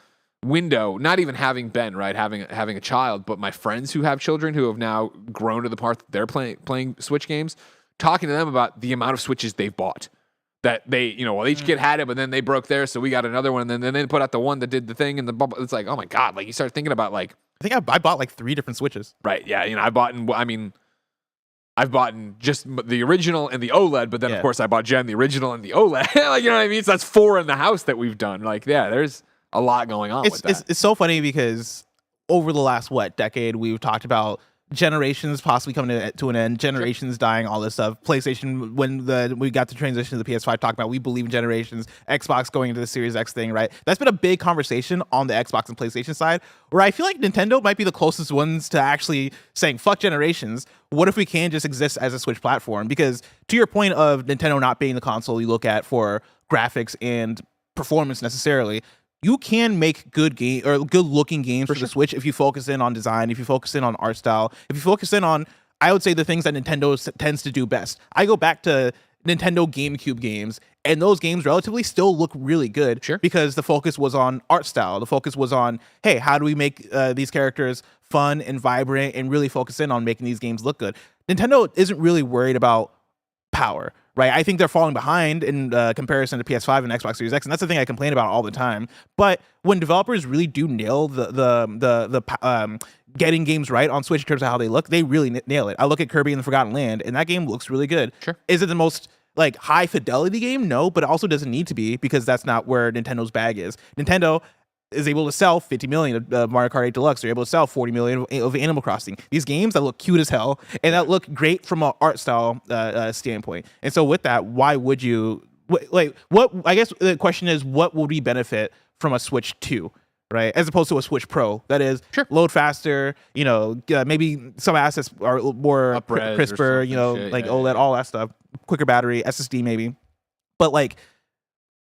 window, not even having been, right, having a child, but my friends who have children who have now grown to the part that they're playing Switch games, talking to them about the amount of Switches they've bought. That they, each kid had it, but then they broke theirs, so we got another one, and then they put out the one that did the thing in the bubble. It's like, oh my God, like you start thinking about like. I think I bought like 3 different Switches. Right, yeah, I've bought just the original and the OLED, but then of course I bought Jen the original and the OLED. Like, you know what I mean? So that's 4 in the house that we've done. Like, yeah, there's a lot going on with that. It's so funny because over the last decade we've talked about generations possibly coming to an end, generations dying, all this stuff. PlayStation, when we got to transition to the PS5, talking about we believe in generations, Xbox going into the Series X thing, right? That's been a big conversation on the Xbox and PlayStation side, where I feel like Nintendo might be the closest ones to actually saying, fuck generations. What if we can just exist as a Switch platform? Because to your point of Nintendo not being the console you look at for graphics and performance necessarily, you can make good looking games for the Switch if you focus in on design, if you focus in on art style, if you focus in on, I would say, the things that Nintendo tends to do best. I go back to Nintendo GameCube games, and those games relatively still look really good because the focus was on art style. The focus was on, hey, how do we make these characters fun and vibrant and really focus in on making these games look good? Nintendo isn't really worried about power. Right, I think they're falling behind in comparison to PS5 and Xbox Series X, and that's the thing I complain about all the time. But when developers really do nail the getting games right on Switch in terms of how they look, they really nail it. I look at Kirby and the Forgotten Land, and that game looks really good. Sure. Is it the most like high fidelity game? No, but it also doesn't need to be because that's not where Nintendo's bag is. Nintendo is able to sell 50 million of Mario Kart 8 Deluxe. They're able to sell 40 million of Animal Crossing. These games that look cute as hell and that look great from an art style standpoint. And so with that, why would you what? I guess the question is, what would we benefit from a Switch 2, right, as opposed to a Switch Pro? That is, load faster. Maybe some assets are more crisper. Like OLED, all that stuff. Quicker battery, SSD maybe. But like,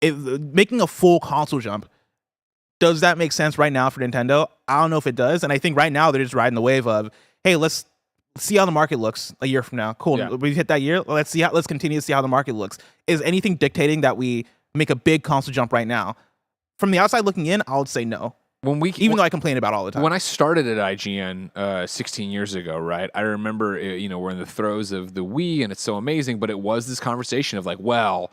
making a full console jump. Does that make sense right now for Nintendo? I don't know if it does. And I think right now they're just riding the wave of, hey, let's see how the market looks a year from now. Cool. Yeah. We hit that year. Let's continue to see how the market looks. Is anything dictating that we make a big console jump right now? From the outside looking in, I would say no. Even though I complain about it all the time. When I started at IGN 16 years ago, right, I remember, we're in the throes of the Wii and it's so amazing, but it was this conversation of like, well,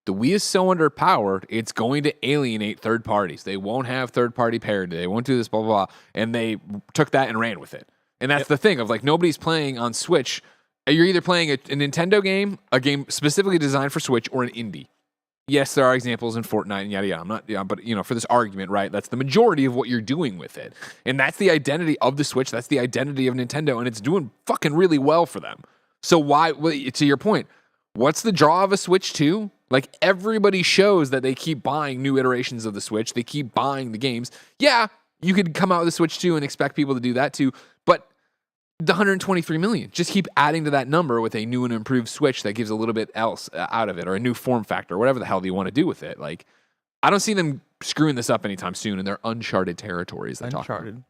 the Wii is so underpowered, it's going to alienate third parties. They won't have third-party parity. They won't do this, blah, blah, blah. And they took that and ran with it. And that's the thing of like, nobody's playing on Switch. You're either playing a Nintendo game, a game specifically designed for Switch, or an indie. Yes, there are examples in Fortnite and yada yada. I'm not, but for this argument, right? That's the majority of what you're doing with it, and that's the identity of the Switch. That's the identity of Nintendo, and it's doing fucking really well for them. So why? To your point, what's the draw of a Switch 2? Like, everybody shows that they keep buying new iterations of the Switch. They keep buying the games. Yeah, you could come out with a Switch 2 and expect people to do that too, but the 123 million, just keep adding to that number with a new and improved Switch that gives a little bit else out of it, or a new form factor, whatever the hell you want to do with it. Like, I don't see them screwing this up anytime soon in their uncharted territories. Uncharted.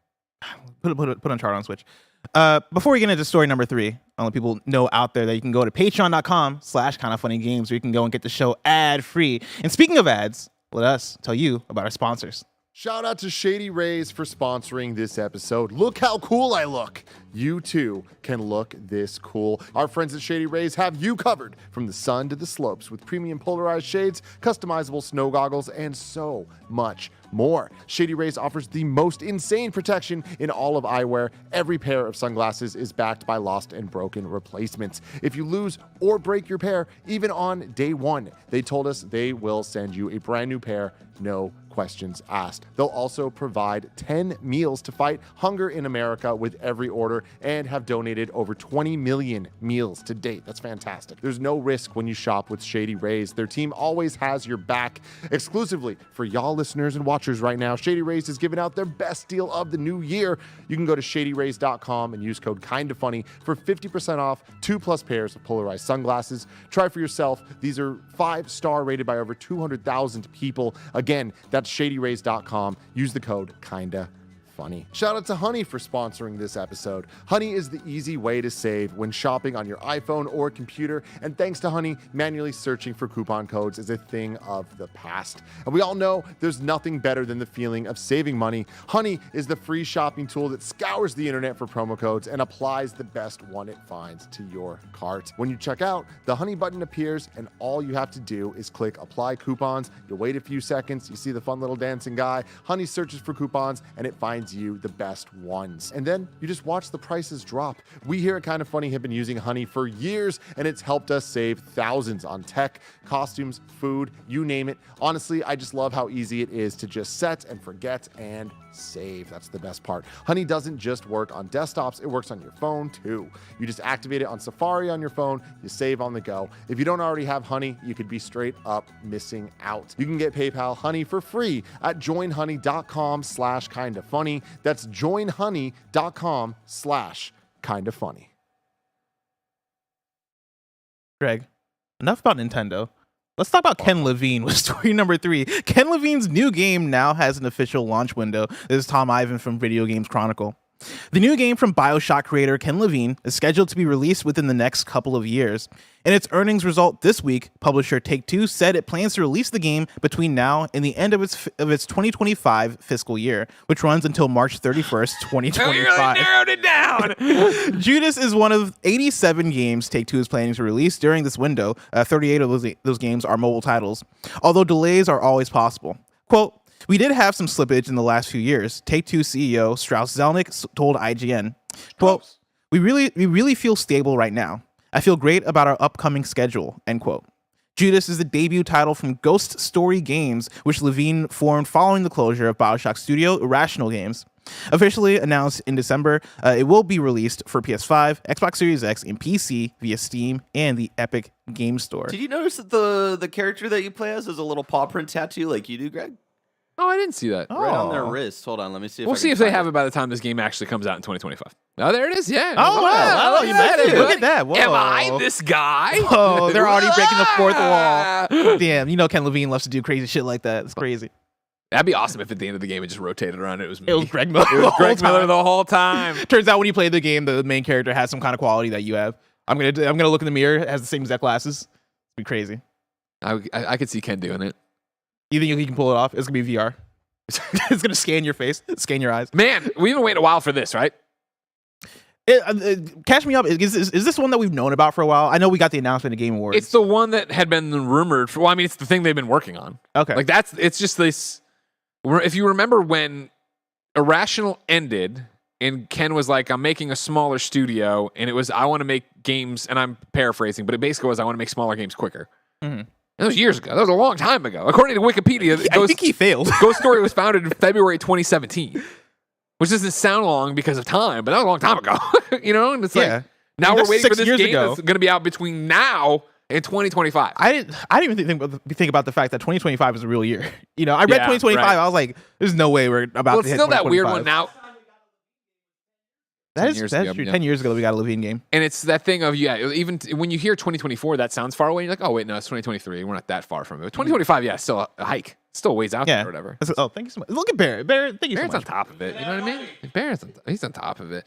Put Uncharted on Switch. Before we get into story number 3, I'll let people know out there that you can go to patreon.com/kindafunnygames where you can go and get the show ad free. And speaking of ads, let us tell you about our sponsors. Shout out to Shady Rays for sponsoring this episode. Look how cool I look. You too can look this cool. Our friends at Shady Rays have you covered from the sun to the slopes with premium polarized shades, customizable snow goggles, and so much more. Shady Rays offers the most insane protection in all of eyewear. Every pair of sunglasses is backed by lost and broken replacements. If you lose or break your pair, even on day 1, they told us they will send you a brand new pair, no questions asked. They'll also provide 10 meals to fight hunger in America with every order and have donated over 20 million meals to date. That's fantastic. There's no risk when you shop with Shady Rays. Their team always has your back. Exclusively for y'all listeners and watchers watchers right now, Shady Rays is giving out their best deal of the new year. You can go to shadyrays.com and use code KINDAFUNNY for 50% off 2+ pairs of polarized sunglasses. Try for yourself. These are 5-star rated by over 200,000 people. Again, that's shadyrays.com. Use the code KINDAFUNNY. Shout out to Honey for sponsoring this episode. Honey is the easy way to save when shopping on your iPhone or computer, and thanks to Honey, manually searching for coupon codes is a thing of the past. And we all know there's nothing better than the feeling of saving money. Honey is the free shopping tool that scours the internet for promo codes and applies the best one it finds to your cart. When you check out, the Honey button appears, and all you have to do is click Apply Coupons. You wait a few seconds, you see the fun little dancing guy. Honey searches for coupons, and it finds you the best ones. And then you just watch the prices drop. We here at Kinda Funny have been using Honey for years, and it's helped us save thousands on tech, costumes, food, you name it. Honestly, I just love how easy it is to just set and forget and save. That's the best part. Honey doesn't just work on desktops, it works on your phone too. You just activate it on Safari on your phone, you save on the go. If you don't already have Honey, you could be straight up missing out. You can get PayPal Honey for free at joinhoney.com/kindafunny. That's joinhoney.com/kindafunny. Greg, enough about Nintendo. Let's talk about Ken Levine with story number 3. Ken Levine's new game now has an official launch window. This is Tom Ivan from Video Games Chronicle. The new game from BioShock creator Ken Levine is scheduled to be released within the next couple of years. In its earnings result this week, publisher Take-Two said it plans to release the game between now and the end of its 2025 fiscal year, which runs until March 31st, 2025. You really narrowed it down. Judas is one of 87 games Take-Two is planning to release during this window. 38 of those games are mobile titles, although delays are always possible. Quote, "We did have some slippage in the last few years," Take-Two CEO Strauss Zelnick told IGN. Quote, we really feel stable right now. I feel great about our upcoming schedule," end quote. Judas is the debut title from Ghost Story Games, which Levine formed following the closure of BioShock studio Irrational Games. Officially announced in December, it will be released for PS5, Xbox Series X, and PC via Steam and the Epic Game Store. Did you notice that the character that you play as is a little paw print tattoo like you do, Greg? Oh, I didn't see that. Right on their wrist. Hold on, let me see. We'll see if they have it by the time this game actually comes out in 2025. Oh, there it is. Yeah. Oh, wow. Look You at missed it. it. Look at that. Whoa. Am I this guy? Oh, they're already breaking the fourth wall. Damn, you know Ken Levine loves to do crazy shit like that. It's crazy. That'd be awesome if at the end of the game it just rotated around. It was me. It was Greg Miller. It was Greg Miller the whole time. Turns out when you play the game, the main character has some kind of quality that you have. I'm gonna look in the mirror. It has the same exact glasses. It'd be crazy. I could see Ken doing it. You think he can pull it off? It's gonna be VR. It's gonna scan your face, scan your eyes. Man, we've been waiting a while for this, right? Catch me up. Is this one that we've known about for a while? I know we got the announcement at Game Awards. It's the one that had been rumored for. Well, I mean, it's the thing they've been working on. Okay. Like it's just this. If you remember when Irrational ended and Ken was like, "I'm making a smaller studio," and it was, "I want to make games," and I'm paraphrasing, but it basically was, "I want to make smaller games quicker." Mm-hmm. That was years ago. That was a long time ago. According to Wikipedia, I think he failed. Ghost Story was founded in February 2017, which doesn't sound long because of time, but that was a long time ago. You know, and it's like now we're waiting for this game that's going to be out between now and 2025. I didn't even think about the fact that 2025 is a real year. You know, I read 2025. Right. I was like, "There's no way we're about to hit 2025." Well, it's still that weird one now. That's true. Yeah. 10 years ago, we got a Levine game. And it's that thing of, even when you hear 2024, that sounds far away. You're like, "Oh, wait, no, it's 2023. We're not that far from it." But 2025, yeah, still a hike. Still ways out there or whatever. Oh, thank you so much. Look at Barrett. Barrett, thank you so much. Barrett's on top of it. You know what I mean? Barrett's he's on top of it.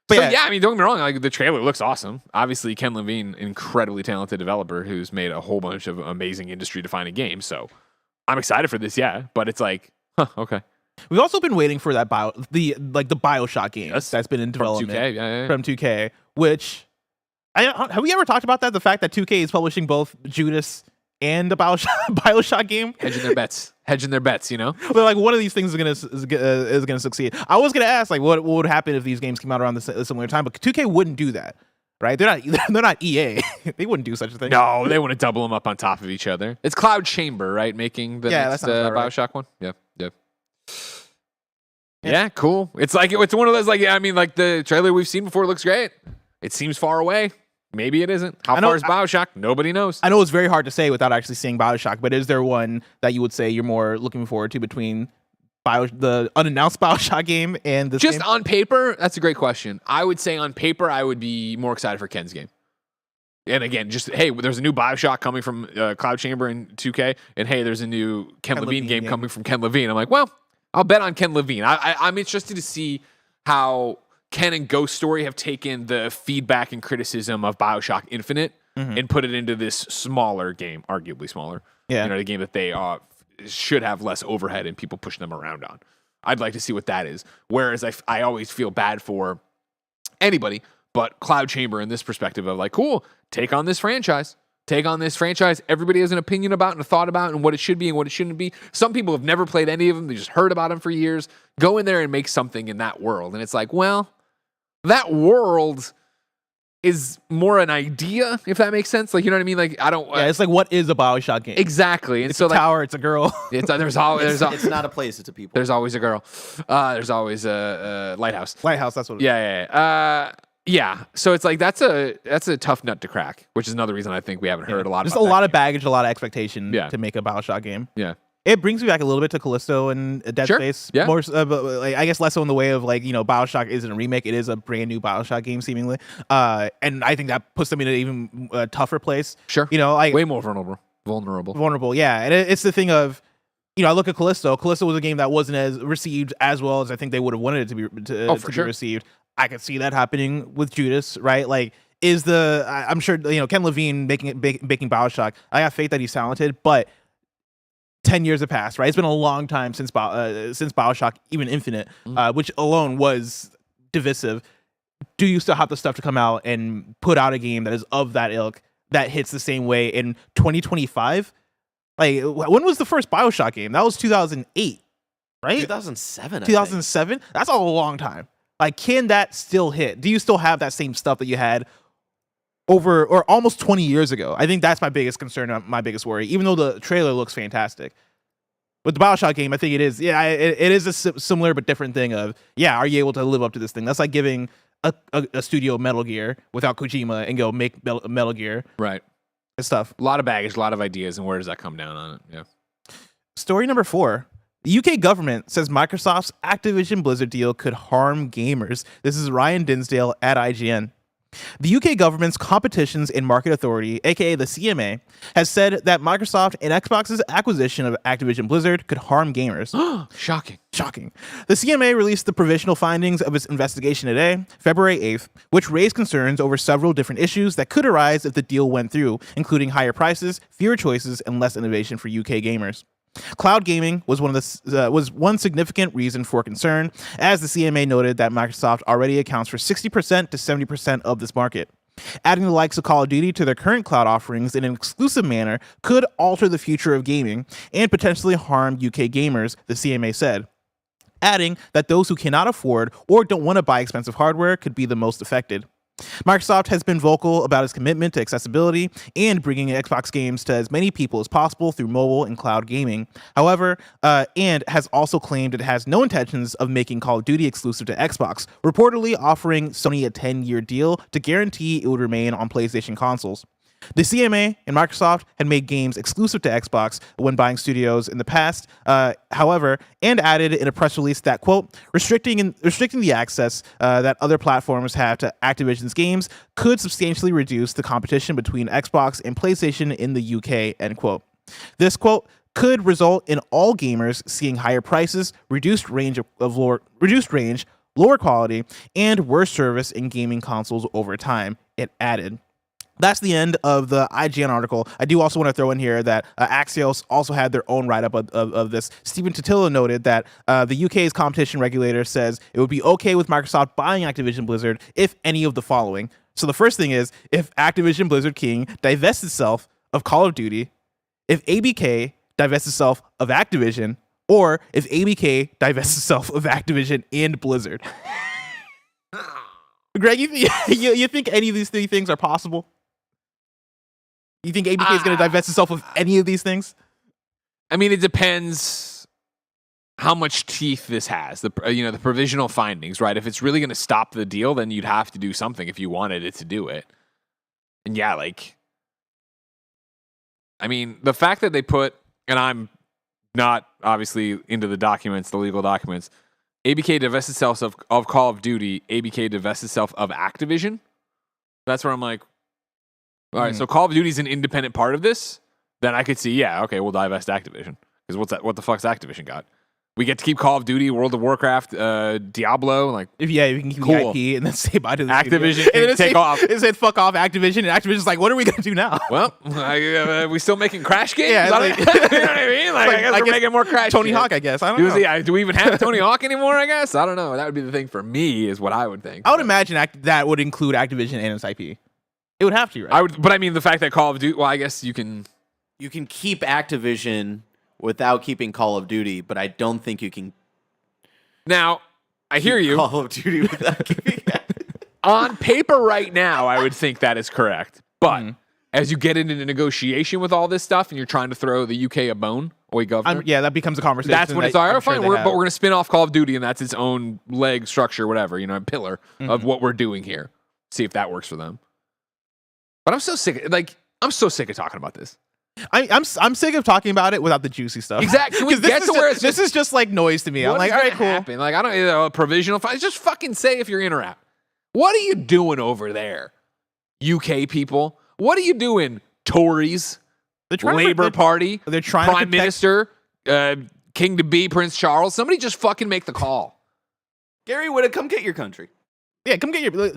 But so, I mean, don't get me wrong. Like, the trailer looks awesome. Obviously, Ken Levine, incredibly talented developer who's made a whole bunch of amazing industry-defining games. So I'm excited for this, but it's like, okay. We've also been waiting for that the BioShock game that's been in development from 2K, from 2K. Which have we ever talked about that? The fact that 2K is publishing both Judas and the BioShock game, hedging their bets. You know, but like one of these things is gonna succeed. I was gonna ask like what would happen if these games came out around the similar time, but 2K wouldn't do that. Right? They're not EA. They wouldn't do such a thing. No, they want to double them up on top of each other. It's Cloud Chamber, right? Making the next BioShock one. Yeah. Yeah, cool. It's like it's one of those I mean, like the trailer we've seen before looks great. It seems far away. Maybe it isn't. How far is BioShock? Nobody knows. I know it's very hard to say without actually seeing BioShock, but is there one that you would say you're more looking forward to between the unannounced BioShock game and this Just game? on paper, that's a great question. I would say on paper, I would be more excited for Ken's game. And again, just, hey, there's a new BioShock coming from Cloud Chamber in 2K, and hey, there's a new Ken Levine game coming from Ken Levine. I'm like, well, I'll bet on Ken Levine. I'm interested to see how Ken and Ghost Story have taken the feedback and criticism of BioShock Infinite and put it into this smaller game, arguably smaller. Yeah. You know, the game that they should have less overhead and people pushing them around on. I'd like to see what that is. Whereas I always feel bad for anybody, but Cloud Chamber in this perspective of like, cool, take on this franchise. Take on this franchise. Everybody has an opinion about and a thought about and what it should be and what it shouldn't be. Some people have never played any of them. They just heard about them for years. Go in there and make something in that world. And it's like, well, that world is more an idea, if that makes sense. Like, you know what I mean? Like, I don't... Yeah, it's like, what is a BioShock game? Exactly. And It's so a tower, it's a girl. it's It's not a place, it's a people. there's always a girl. There's always a lighthouse. Lighthouse, that's what it is. Yeah. So it's like that's a tough nut to crack, which is another reason I think we haven't heard a lot. Just about a lot that of baggage, a lot of expectation Yeah. to make a BioShock game. game. Yeah. It brings me back a little bit to Callisto and Dead Sure. Space. Yeah. More, but like, I guess less so in the way of like, BioShock isn't a remake. It is a brand new BioShock game, seemingly. And I think that puts them in an even tougher place. Sure. Like Way more vulnerable. vulnerable. Yeah. And it's the thing of, I look at Callisto. Callisto was a game that wasn't as received as well as I think they would have wanted it to be received. I could see that happening with Judas, right? Like, I'm sure, Ken Levine making BioShock. I have faith that he's talented, but 10 years have passed, right? It's been a long time since BioShock, even Infinite, which alone was divisive. Do you still have the stuff to come out and put out a game that is of that ilk that hits the same way in 2025? Like, when was the first BioShock game? That was 2008, right? 2007. 2007? That's a long time. Like, can that still hit? Do you still have that same stuff that you had over or almost 20 years ago? I think that's my biggest concern, my biggest worry, even though the trailer looks fantastic. With the BioShock game, I think it is. Yeah, it is a similar but different thing of, are you able to live up to this thing? That's like giving a studio Metal Gear without Kojima and go make Metal Gear. Right. And stuff. A lot of baggage, a lot of ideas, and where does that come down on it? Yeah. Story number 4. The UK government says Microsoft's Activision Blizzard deal could harm gamers. This is Ryan Dinsdale at IGN. The UK government's Competitions and Market Authority, aka the CMA, has said that Microsoft and Xbox's acquisition of Activision Blizzard could harm gamers. Shocking. The CMA released the provisional findings of its investigation today, February 8th, which raised concerns over several different issues that could arise if the deal went through, including higher prices, fewer choices, and less innovation for UK gamers. Cloud gaming was one significant reason for concern, as the CMA noted that Microsoft already accounts for 60% to 70% of this market. Adding the likes of Call of Duty to their current cloud offerings in an exclusive manner could alter the future of gaming and potentially harm UK gamers, the CMA said, adding that those who cannot afford or don't want to buy expensive hardware could be the most affected. Microsoft has been vocal about its commitment to accessibility and bringing Xbox games to as many people as possible through mobile and cloud gaming. However, and has also claimed it has no intentions of making Call of Duty exclusive to Xbox, reportedly offering Sony a 10-year deal to guarantee it would remain on PlayStation consoles. The CMA and Microsoft had made games exclusive to Xbox when buying studios in the past, however, and added in a press release that, quote, restricting the access that other platforms have to Activision's games could substantially reduce the competition between Xbox and PlayStation in the UK, end quote. This, quote, could result in all gamers seeing higher prices, reduced range, lower quality, and worse service in gaming consoles over time, it added. That's the end of the IGN article. I do also want to throw in here that Axios also had their own write-up of this. Stephen Totilo noted that the UK's competition regulator says it would be okay with Microsoft buying Activision Blizzard if any of the following. So the first thing is if Activision Blizzard King divests itself of Call of Duty, if ABK divests itself of Activision, or if ABK divests itself of Activision and Blizzard. Greg, you think any of these three things are possible? You think ABK is going to divest itself of any of these things? I mean, it depends how much teeth this has. The provisional findings, right? If it's really going to stop the deal, then you'd have to do something if you wanted it to do it. And the fact that they put, and I'm not obviously into the documents, the legal documents. ABK divests itself of Call of Duty. ABK divests itself of Activision. That's where I'm like, all right, so Call of Duty is an independent part of this. Then I could see, yeah, okay, we'll divest Activision. Because what the fuck's Activision got? We get to keep Call of Duty, World of Warcraft, Diablo. Like, if you can keep cool. the IP and then say bye to the Activision studio. can take off. It said fuck off Activision, and Activision's like, what are we gonna do now? Well, we still making Crash games? Yeah, You know what I mean? Like, I guess we're making more Crash Tony games. Hawk, I guess. I don't know. Do we even have Tony Hawk anymore, I guess? I don't know. That would be the thing for me, is what I would think. I would imagine that would include Activision and its IP. It would have to, right? But I mean, the fact that Call of Duty, well, I guess you can keep Activision without keeping Call of Duty, but I don't think you can. Now, I hear you. Call of Duty without keeping. On paper right now, I would think that is correct. But as you get into the negotiation with all this stuff and you're trying to throw the UK a bone, governor, that becomes a conversation. that's when it's all right, fine. But we're going to spin off Call of Duty, and that's its own leg structure, whatever, a pillar of what we're doing here. See if that works for them. But I'm so sick. I'm so sick of talking about this. I'm sick of talking about it without the juicy stuff. Exactly. Can we get to where this is just like noise to me. I'm like, all right, cool. Happen? Like, I don't a provisional. Just fucking say if you're in or out. What are you doing over there, UK people? What are you doing, Tories? Labour Party. They're trying Prime to Minister, King to be Prince Charles. Somebody just fucking make the call. Gary Whitta, come get your country. Yeah, come get your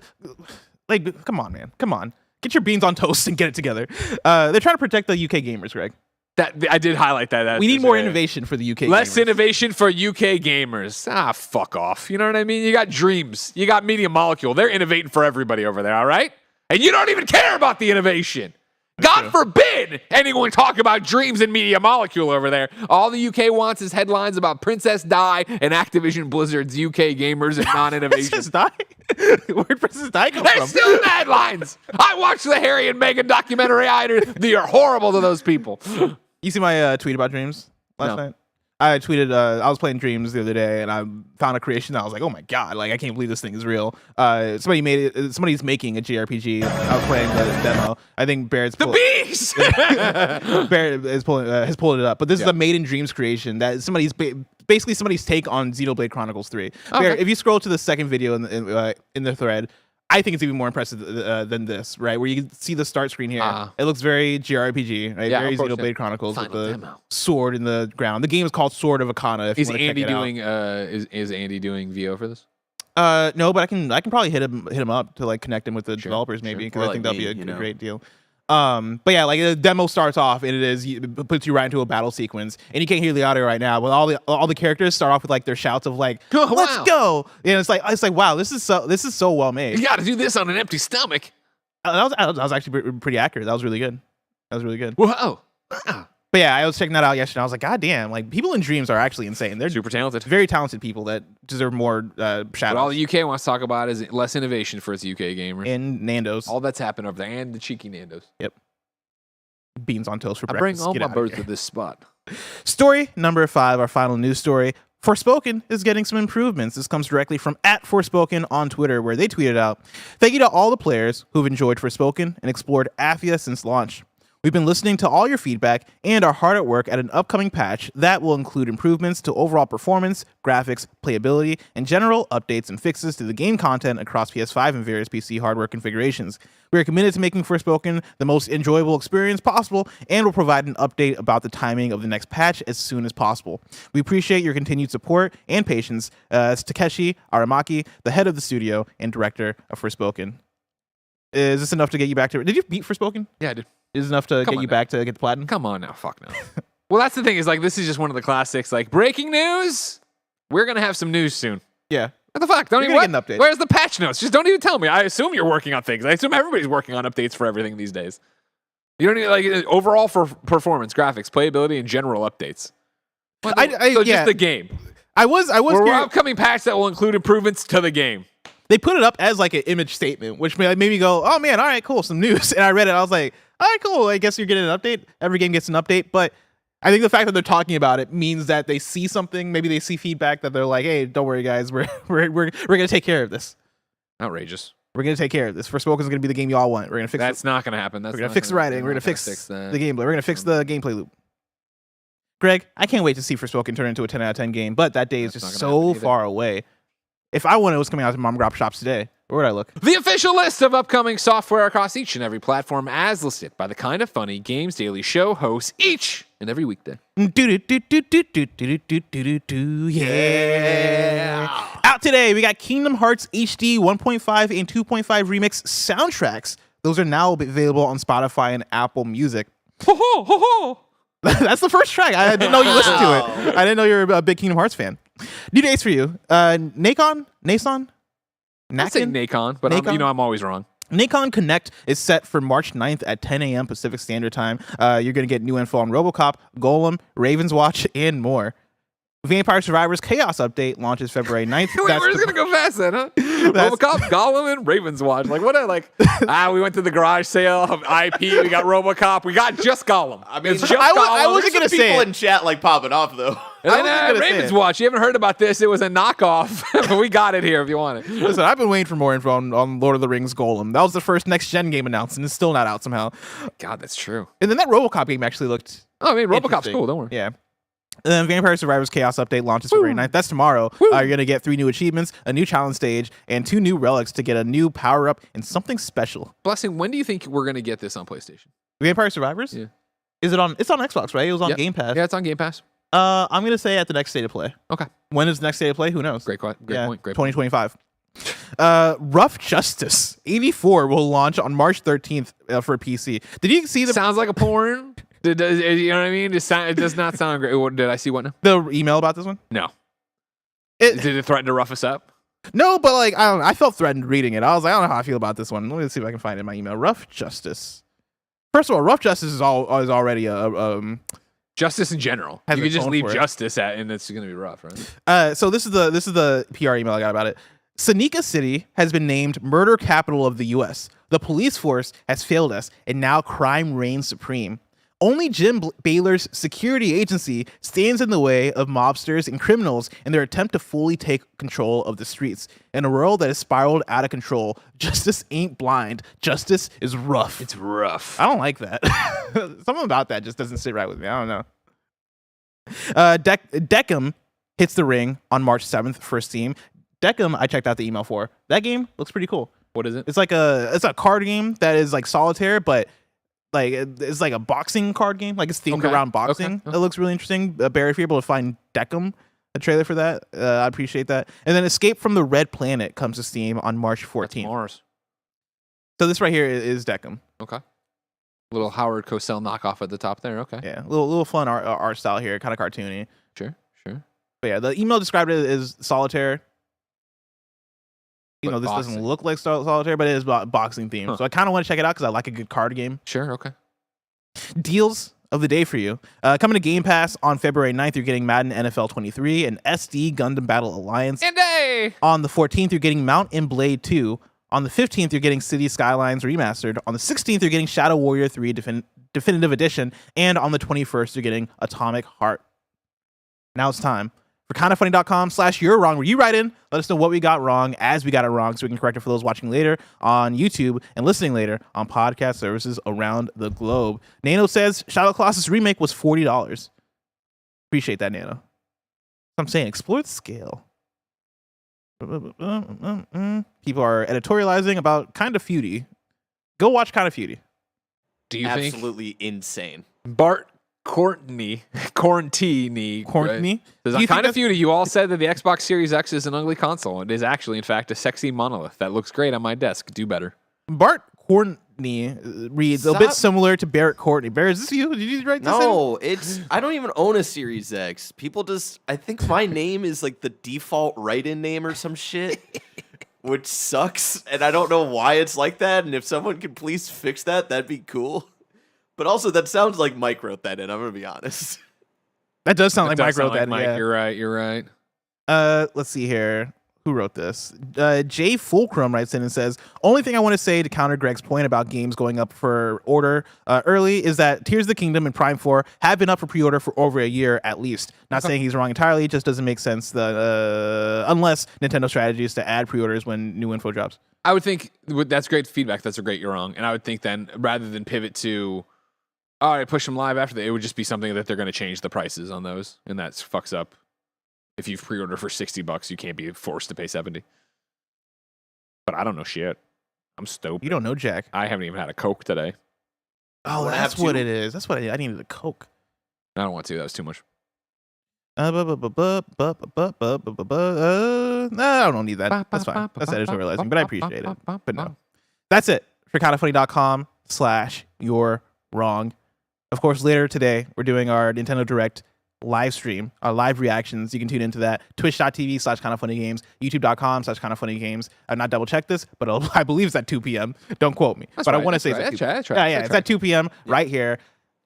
come on, man. Come on. Get your beans on toast and get it together. They're trying to protect the UK gamers, Greg. That I did highlight that. We need more innovation for the UK Less gamers. innovation for UK gamers. Fuck off. You know what I mean? You got Dreams. You got Media Molecule. They're innovating for everybody over there, all right? And you don't even care about the innovation. God forbid anyone talk about Dreams and Media Molecule over there. All the UK wants is headlines about Princess Di and Activision Blizzard's UK gamers and non-innovation. Princess Di? Where'd Princess Di come They're from? still in the headlines. I watched the Harry and Meghan documentary. They are horrible to those people. You see my tweet about Dreams last night? I tweeted, I was playing Dreams the other day, and I found a creation that I was like, oh my god, I can't believe this thing is real. Somebody's making a JRPG. I was playing the demo. I think Barrett's The beast! Barrett has pulled it up. But this is a Made in Dreams creation that basically somebody's take on Xenoblade Chronicles 3. Okay. Barrett, if you scroll to the second video in the thread, I think it's even more impressive than this, right? Where you can see the start screen here. It looks very JRPG, right? Yeah, very Xenoblade Chronicles with the sword in the ground. The game is called Sword of Akana. Is Andy doing is Andy doing VO for this? No, but I can probably hit him up to connect him with the developers maybe, because I think that'll be a great deal. But yeah, the demo starts off and it puts you right into a battle sequence, and you can't hear the audio right now, but all the characters start off with their shouts of let's go, and it's like wow, this is so well made. You got to do this on an empty stomach. That was actually pretty accurate. That was really good. Whoa. But yeah, I was checking that out yesterday. I was like, God damn, people in Dreams are actually insane. They're super talented, very talented people that deserve more shadows. What all the UK wants to talk about is less innovation for its UK gamers. And Nando's. All that's happened over there, and the cheeky Nando's. Yep. Beans on toast for I breakfast. bring all my birds to this spot. Story number 5, our final news story. Forspoken is getting some improvements. This comes directly from @Forspoken on Twitter, where they tweeted out, "Thank you to all the players who've enjoyed Forspoken and explored Athia since launch. We've been listening to all your feedback and are hard at work at an upcoming patch that will include improvements to overall performance, graphics, playability, and general updates and fixes to the game content across PS5 and various PC hardware configurations. We are committed to making Forspoken the most enjoyable experience possible and will provide an update about the timing of the next patch as soon as possible. We appreciate your continued support and patience." It's Takeshi Aramaki, the head of the studio and director of Forspoken. Is this enough to get you back to... Did you beat Forspoken? Yeah, I did. Is enough to get you back to get the platinum? Come on now, fuck no. Well, that's the thing, is this is just one of the classics. Breaking news. We're gonna have some news soon. Yeah. What the fuck? Don't You're even gonna get an update. Where's the patch notes? Just don't even tell me. I assume you're working on things. I assume everybody's working on updates for everything these days. You don't need overall for performance, graphics, playability, and general updates. Just the game. I was We're upcoming patch that will include improvements to the game. They put it up as an image statement, which made me go, oh man, all right, cool, some news. And I read it, I was like, all right, cool, I guess you're getting an update. Every game gets an update, but I think the fact that they're talking about it means that they see something. Maybe they see feedback that they're like, hey, don't worry, guys, we're gonna take care of this. Outrageous. We're gonna take care of this. Forspoken is gonna be the game you all want. We're gonna fix. That's not gonna happen. We're gonna fix the writing. We're gonna fix the gameplay. We're gonna fix the gameplay loop. Greg, I can't wait to see Forspoken turn into a 10 out of 10 game, but that day is That's just not gonna so happen either. far away. If I wanted it was coming out to mom and pop shops today, where would I look? The official list of upcoming software across each and every platform as listed by the Kind of Funny Games Daily Show hosts each and every weekday. Yeah. Out today, we got Kingdom Hearts HD 1.5 and 2.5 remix soundtracks. Those are now available on Spotify and Apple Music. Ho ho ho ho! That's the first track. I didn't know you listened to it. I didn't know you were a big Kingdom Hearts fan. New dates for you. Nason? I say Nacon, but Nacon? I'm always wrong. Nacon Connect is set for March 9th at 10 a.m. Pacific Standard Time. You're going to get new info on RoboCop, Golem, Raven's Watch, and more. Vampire Survivors Chaos Update launches February 9th. Wait, we're just gonna go fast then, huh? RoboCop, Gollum, and Raven's Watch. Like what? We went to the garage sale of IP. We got RoboCop. We got just Gollum. I mean, it's just I Gollum. wasn't gonna say people it. in chat like popping off though. And I wasn't then gonna say Raven's it. Watch. You haven't heard about this? It was a knockoff, but we got it here if you want it. Listen, I've been waiting for more info on Lord of the Rings Golem. That was the first next-gen game announced, and it's still not out somehow. God, that's true. And then that RoboCop game actually looked Oh, I mean, RoboCop's interesting. cool. Don't worry. Yeah. And then Vampire Survivors Chaos Update launches February 9th. That's tomorrow. You're going to get 3 new achievements, a new challenge stage, and 2 new relics to get a new power-up and something special. Blessing, when do you think we're gonna get this on PlayStation? Vampire Survivors? Yeah. Is it on? It's on Xbox, right? It was on Yep. Game Pass. Yeah, it's on Game Pass. I'm going to say at the next State of Play. Okay. When is the next State of Play? Who knows? Great point. Great point. 2025. Rough Justice 84 will launch on March 13th for PC. Did you see the Sounds like a porn. You know what I mean? It does not sound great. Did I see what now? the email about this one? No. It, Did it threaten to rough us up? no, but like I don't know, I felt threatened reading it. I was like, I don't know how I feel about this one. Let me see if I can find it in my email. Rough Justice. First of all, Rough Justice is already a Justice in general. Has You a could just tone leave for it. justice at, and it's gonna be rough, right? So this is the PR email I got about it. Seneca City has been named murder capital of the U.S. The police force has failed us, and now crime reigns supreme. Only Jim Baylor's security agency stands in the way of mobsters and criminals in their attempt to fully take control of the streets. In a world that has spiraled out of control, justice ain't blind. Justice is rough. It's rough. I don't like that. Something about that just doesn't sit right with me. I don't know. Deckham hits the ring on March 7th for Steam. Deckham, I checked out the email for. That game looks pretty cool. What is it? It's a card game that is like solitaire, but like it's like a boxing card game. Like it's themed Okay. around boxing. Okay. It looks really interesting. Barry, if you're able to find Deckham, a trailer for that, I appreciate that. And then Escape from the Red Planet comes to Steam on March 14th. Mars. So this right here is Deckham. Okay. Little Howard Cosell knockoff at the top there. Okay. Yeah, little fun art style here, kind of cartoony. Sure. But yeah, the email described it as solitaire. You But know, this doesn't boxing. look like solitaire, but it is boxing themed. Huh. So I kind of want to check it out because I like a good card game. Sure. Okay. Deals of the day for you. Coming to Game Pass on February 9th, you're getting Madden NFL 23 and SD Gundam Battle Alliance. And day. On the 14th, you're getting Mount and Blade 2. On the 15th, you're getting City Skylines Remastered. On the 16th, you're getting Shadow Warrior 3 Definitive Edition. And on the 21st, you're getting Atomic Heart. Now it's time for kindoffunny.com/you're wrong, where you write in, let us know what we got wrong as we got it wrong, so we can correct it for those watching later on YouTube and listening later on podcast services around the globe. Nano says Shadow Colossus Remake was $40. Appreciate that, Nano. I'm saying explore the scale. People are editorializing about Kind of Feudy. Go watch Kind of Feudy. Do you think Absolutely insane. Bart Quarantini Courtney? There's Do you kind think of few. You all said that the Xbox Series X is an ugly console. It is actually, in fact, a sexy monolith that looks great on my desk. Do better. Bart Courtney reads a bit Stop. similar to Barrett Courtney. Barrett, is this you? Did you write this in? No, I don't even own a Series X. I think my name is like the default write-in name or some shit, which sucks. And I don't know why it's like that. And if someone could please fix that, that'd be cool. But also, that sounds like Mike wrote that in. I'm going to be honest. That does sound like It does Mike wrote sound like that. Mike. Yeah. You're right. Let's see here. Who wrote this? Jay Fulcrum writes in and says, only thing I want to say to counter Greg's point about games going up for order early is that Tears of the Kingdom and Prime 4 have been up for pre-order for over a year at least. Not saying he's wrong entirely. It just doesn't make sense that unless Nintendo's strategy is to add pre-orders when new info drops. I would think that's great feedback. That's a great you're wrong. And I would think then rather than pivot to All right, push them live after it would just be something that they're going to change the prices on those, and that fucks up. If you've pre-ordered for $60, you can't be forced to pay $70. But I don't know shit. I'm stupid. You don't know Jack. I haven't even had a Coke today. Oh, Wanna that's have what two? it is. That's what I needed, a Coke. I don't want to. That was too much. No, I don't need that. That's fine. That's editorializing, but I appreciate it. But no. That's it for kindafunny.com/you're wrong. Of course, later today, we're doing our Nintendo Direct live stream, our live reactions. You can tune into that. Twitch.tv/kindafunnygames, youtube.com/kindafunnygames. I've not double checked this, but I believe it's at 2 p.m. Don't quote me. That's but right, I want to that's say right, it's at 2 that's right, Yeah, that's it's at 2 p.m. right here.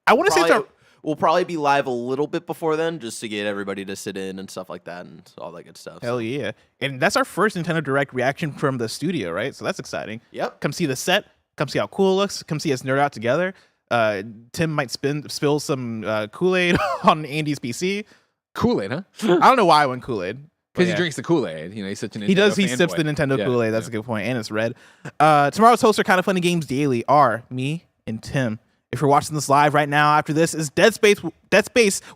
I want to say it's our We'll probably be live a little bit before then, just to get everybody to sit in and stuff like that and all that good stuff. Hell yeah. And that's our first Nintendo Direct reaction from the studio, right? So that's exciting. Yep. Come see the set. Come see how cool it looks. Come see us nerd out together. Tim might spill some Kool-Aid on Andy's PC. Kool-Aid, huh? I don't know why I went Kool-Aid. Because he drinks the Kool-Aid. You know, he's such an He does. He fanboy. sips the Nintendo Yeah, Kool-Aid. That's a good point. And it's red. Tomorrow's hosts are Kinda Funny Games Daily are me and Tim. If you're watching this live right now, after this is Dead Space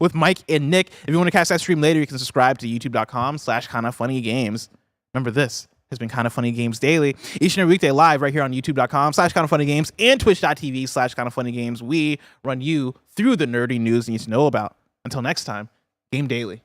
with Mike and Nick. If you want to catch that stream later, you can subscribe to youtube.com/kindafunnygames. Remember, this has been Kinda Funny Games Daily. Each and every weekday live right here on youtube.com/kindafunnygames and twitch.tv/kindafunnygames. We run you through the nerdy news you need to know about. Until next time, game daily.